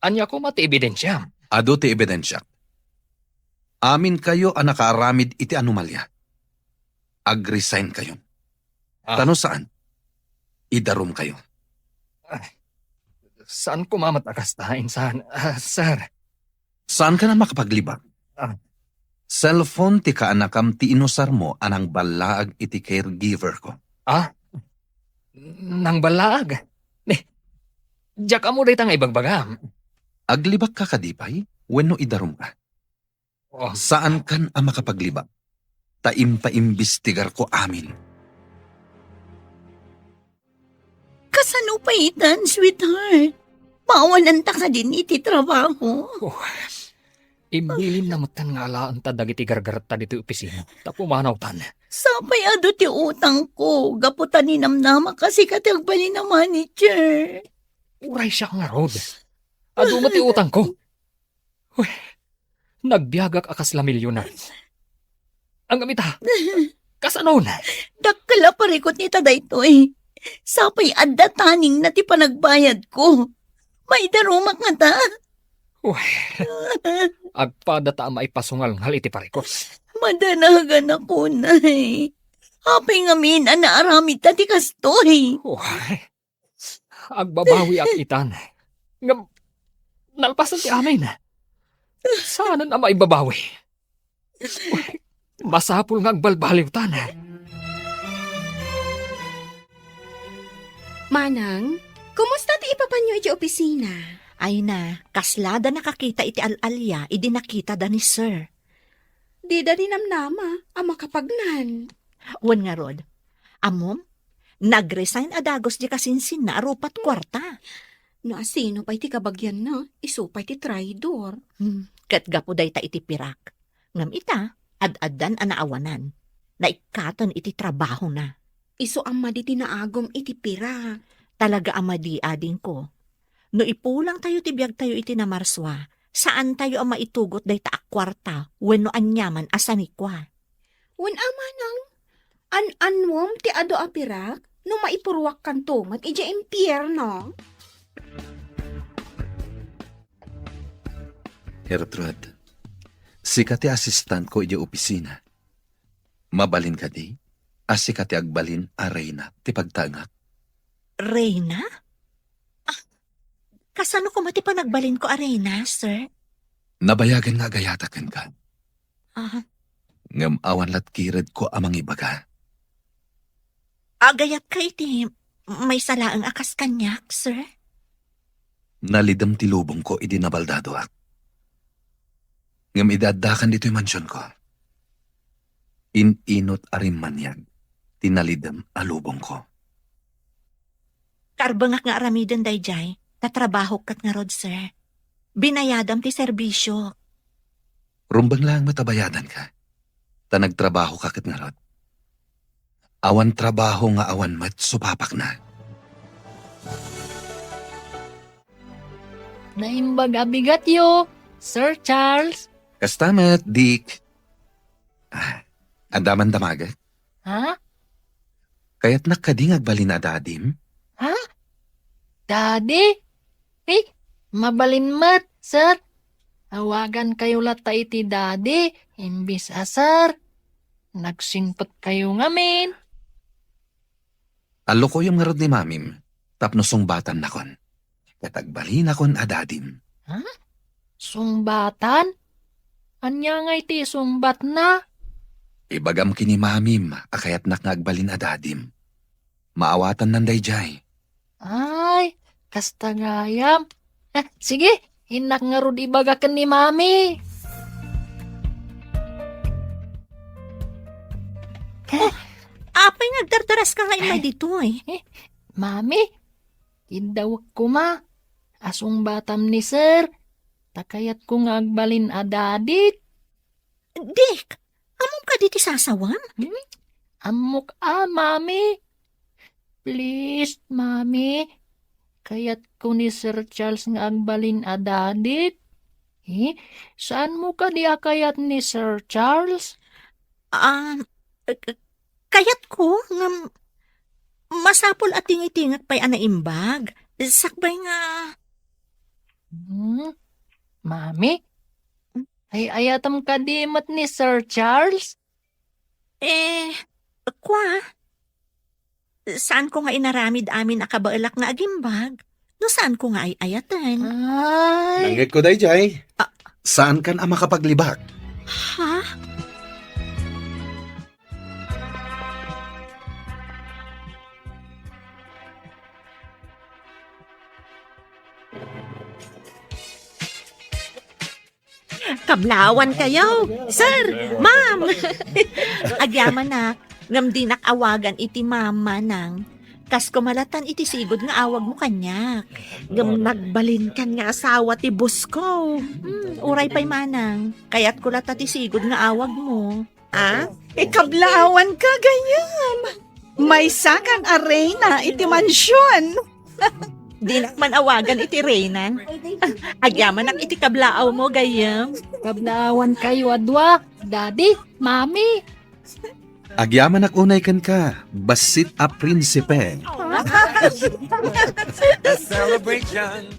Anya ko mati ebidensya. Ado ti ebidensya. Amin kayo ang nakaaramid iti anomalya. Ag-resign kayo. Tano saan? Idarum kayo. Saan ko mamatakas ta, insan? Sir. Saan ka na makapaglibag? Cellphone ti kaanakam ti inusar mo anang balaag iti caregiver ko. Nang balaag? Diyak amo day nga ibagbagam. Aglibak ka kadipay, wenno idarum ka. Saan kan ang makapaglibag? Taim-paimbestigar ko amin. Kasano pa itan, sweetheart? Mawalan ta ka din iti trabaho. Imbilin na matan nga alaan ta dagiti gargarat ta dito opisina. Tapumanaw tan. Sapay ado ti utang ko. Gaputan ni namnama kasi katagbali na manager. Uray siya nga, Rod. Ado mati utang ko. Nagbiagak akas la milyonar. Ang gamita. Kasano na? Dakkala parikot ni Tadaytoy. Sapay adda taning na ti panagbayad ko. May darumak nga ta. Agpada ta maipasungal ngal iti parikos. Madanagan ako, nay. Apay nga min, anaaramid ta ti kastoy. Agbabawi ak itan. Nalpasan ti amin. Sana na maibabawi. Masapul nga agbalbaliw tan. Manang, kumusta ti ipapanyo iti opisina? Ay na, kaslada nakakita iti alalya, idi nakita da ni sir. Di da ni namnama, ang makapagnan. Wan nga Rod, amom, nag-resign adagos di kasinsin na arupat kwarta. No asino pa iti kabagyan na, iso pa iti traidor. Kat gapo day ta iti pirak. Ngam ita, ad-addan anaawanan. Naikaton iti trabaho na. Iso amma di tinaagom iti pira. Talaga amadi ading ko. No ipulang tayo tibiyag tayo iti namarswa, saan tayo ang maitugot day ta akwarta, wenno anyaman asanikwa. Wen ama nang, an-anwom ti ado apirak, no maipurwak kan tumat, ija impyerno. Gertrude, sika ti assistant ko iti opisina. Mabalin ka di, asika ti agbalin a Reyna ti pagtangak. Reyna? Kasano ko mati pa nagbalin ko arena, sir? Nabayagan nga gayatakan ka. Ngam awan lat kired ko amang ibaga. Agayat ka iti, may salaang akas kanyak, sir? Nalidam ti lubong ko idi nabaldado ak. Ngam idadakan dito'y mansyon ko. Inot arim manyag, tinalidam alubong ko. Karbangak nga aramiden dayjay, tatrabaho kat nga Rod, sir. Binayadam ti serbisyo. Rumbang lang matabayadan ka. Ta nagtrabaho ka kat nga Rod. Awan trabaho nga awan mat supapak na. Naimbag abigat yo, Sir Charles. Kastamat, Dick. Andaman damagat. Ha? Kaya't nakadingag balin na dadim. Ha? Daddy? Eh, mabalin mat, sir. Awagan kayo lata iti daddy, imbis sir. Nagsinpot kayo ngamin. Alo ko yung ngarod ni mamim. Tapnosong batan nakon. Katagbalin akon adadim. Sumbatan? Anya nga iti sumbat na? Ibagam kini mamim, akayat nakagbalin adadim. Maawatan nanday jay. Ay, kastagayam. Sige, hinak nga rod ibagakan ni mami. Apay nagdardaras ka nga imay dito eh. Mami, indawak ko ma. Asong batam ni sir. Takayat ko nga agbalin adadit. Dick, among ka diti sasawam? Amok mami. Please, mami. Kayat ko ni Sir Charles nga agbalin adadit. Saan mo ka di akayat ni Sir Charles? Kayat ko nga masapol at tingitingak pa'y anaimbag. Sakbay nga. Mami? Ay ayatam ka di mat ni Sir Charles? Kwa? Saan ko nga inaramid amin akabailak nga agimbag? No saan ko nga ay ayatan? Ay. Nanggit ko day jay. Saan kan ang makapaglibak? Ha? Kablawan kayo. Sir, ma'am. Agyaman na, ngam di nakawagan iti mama nang, kas kumalatan iti sigod nga awag mo kanyak. Ngam nagbalin kan nga asawa ti bus ko. Uray pa'y manang, kaya't kulat iti sigod nga awag mo. Ikablawan ka ganyan. May sakan arena iti mansyon. Di nakman awagan iti Reynan. Agyaman nak iti kablaaw mo gayam. Kablawan kayo adwa. Daddy, mami. Agyaman ak unay kan ka. Basit a prinsipe. The celebration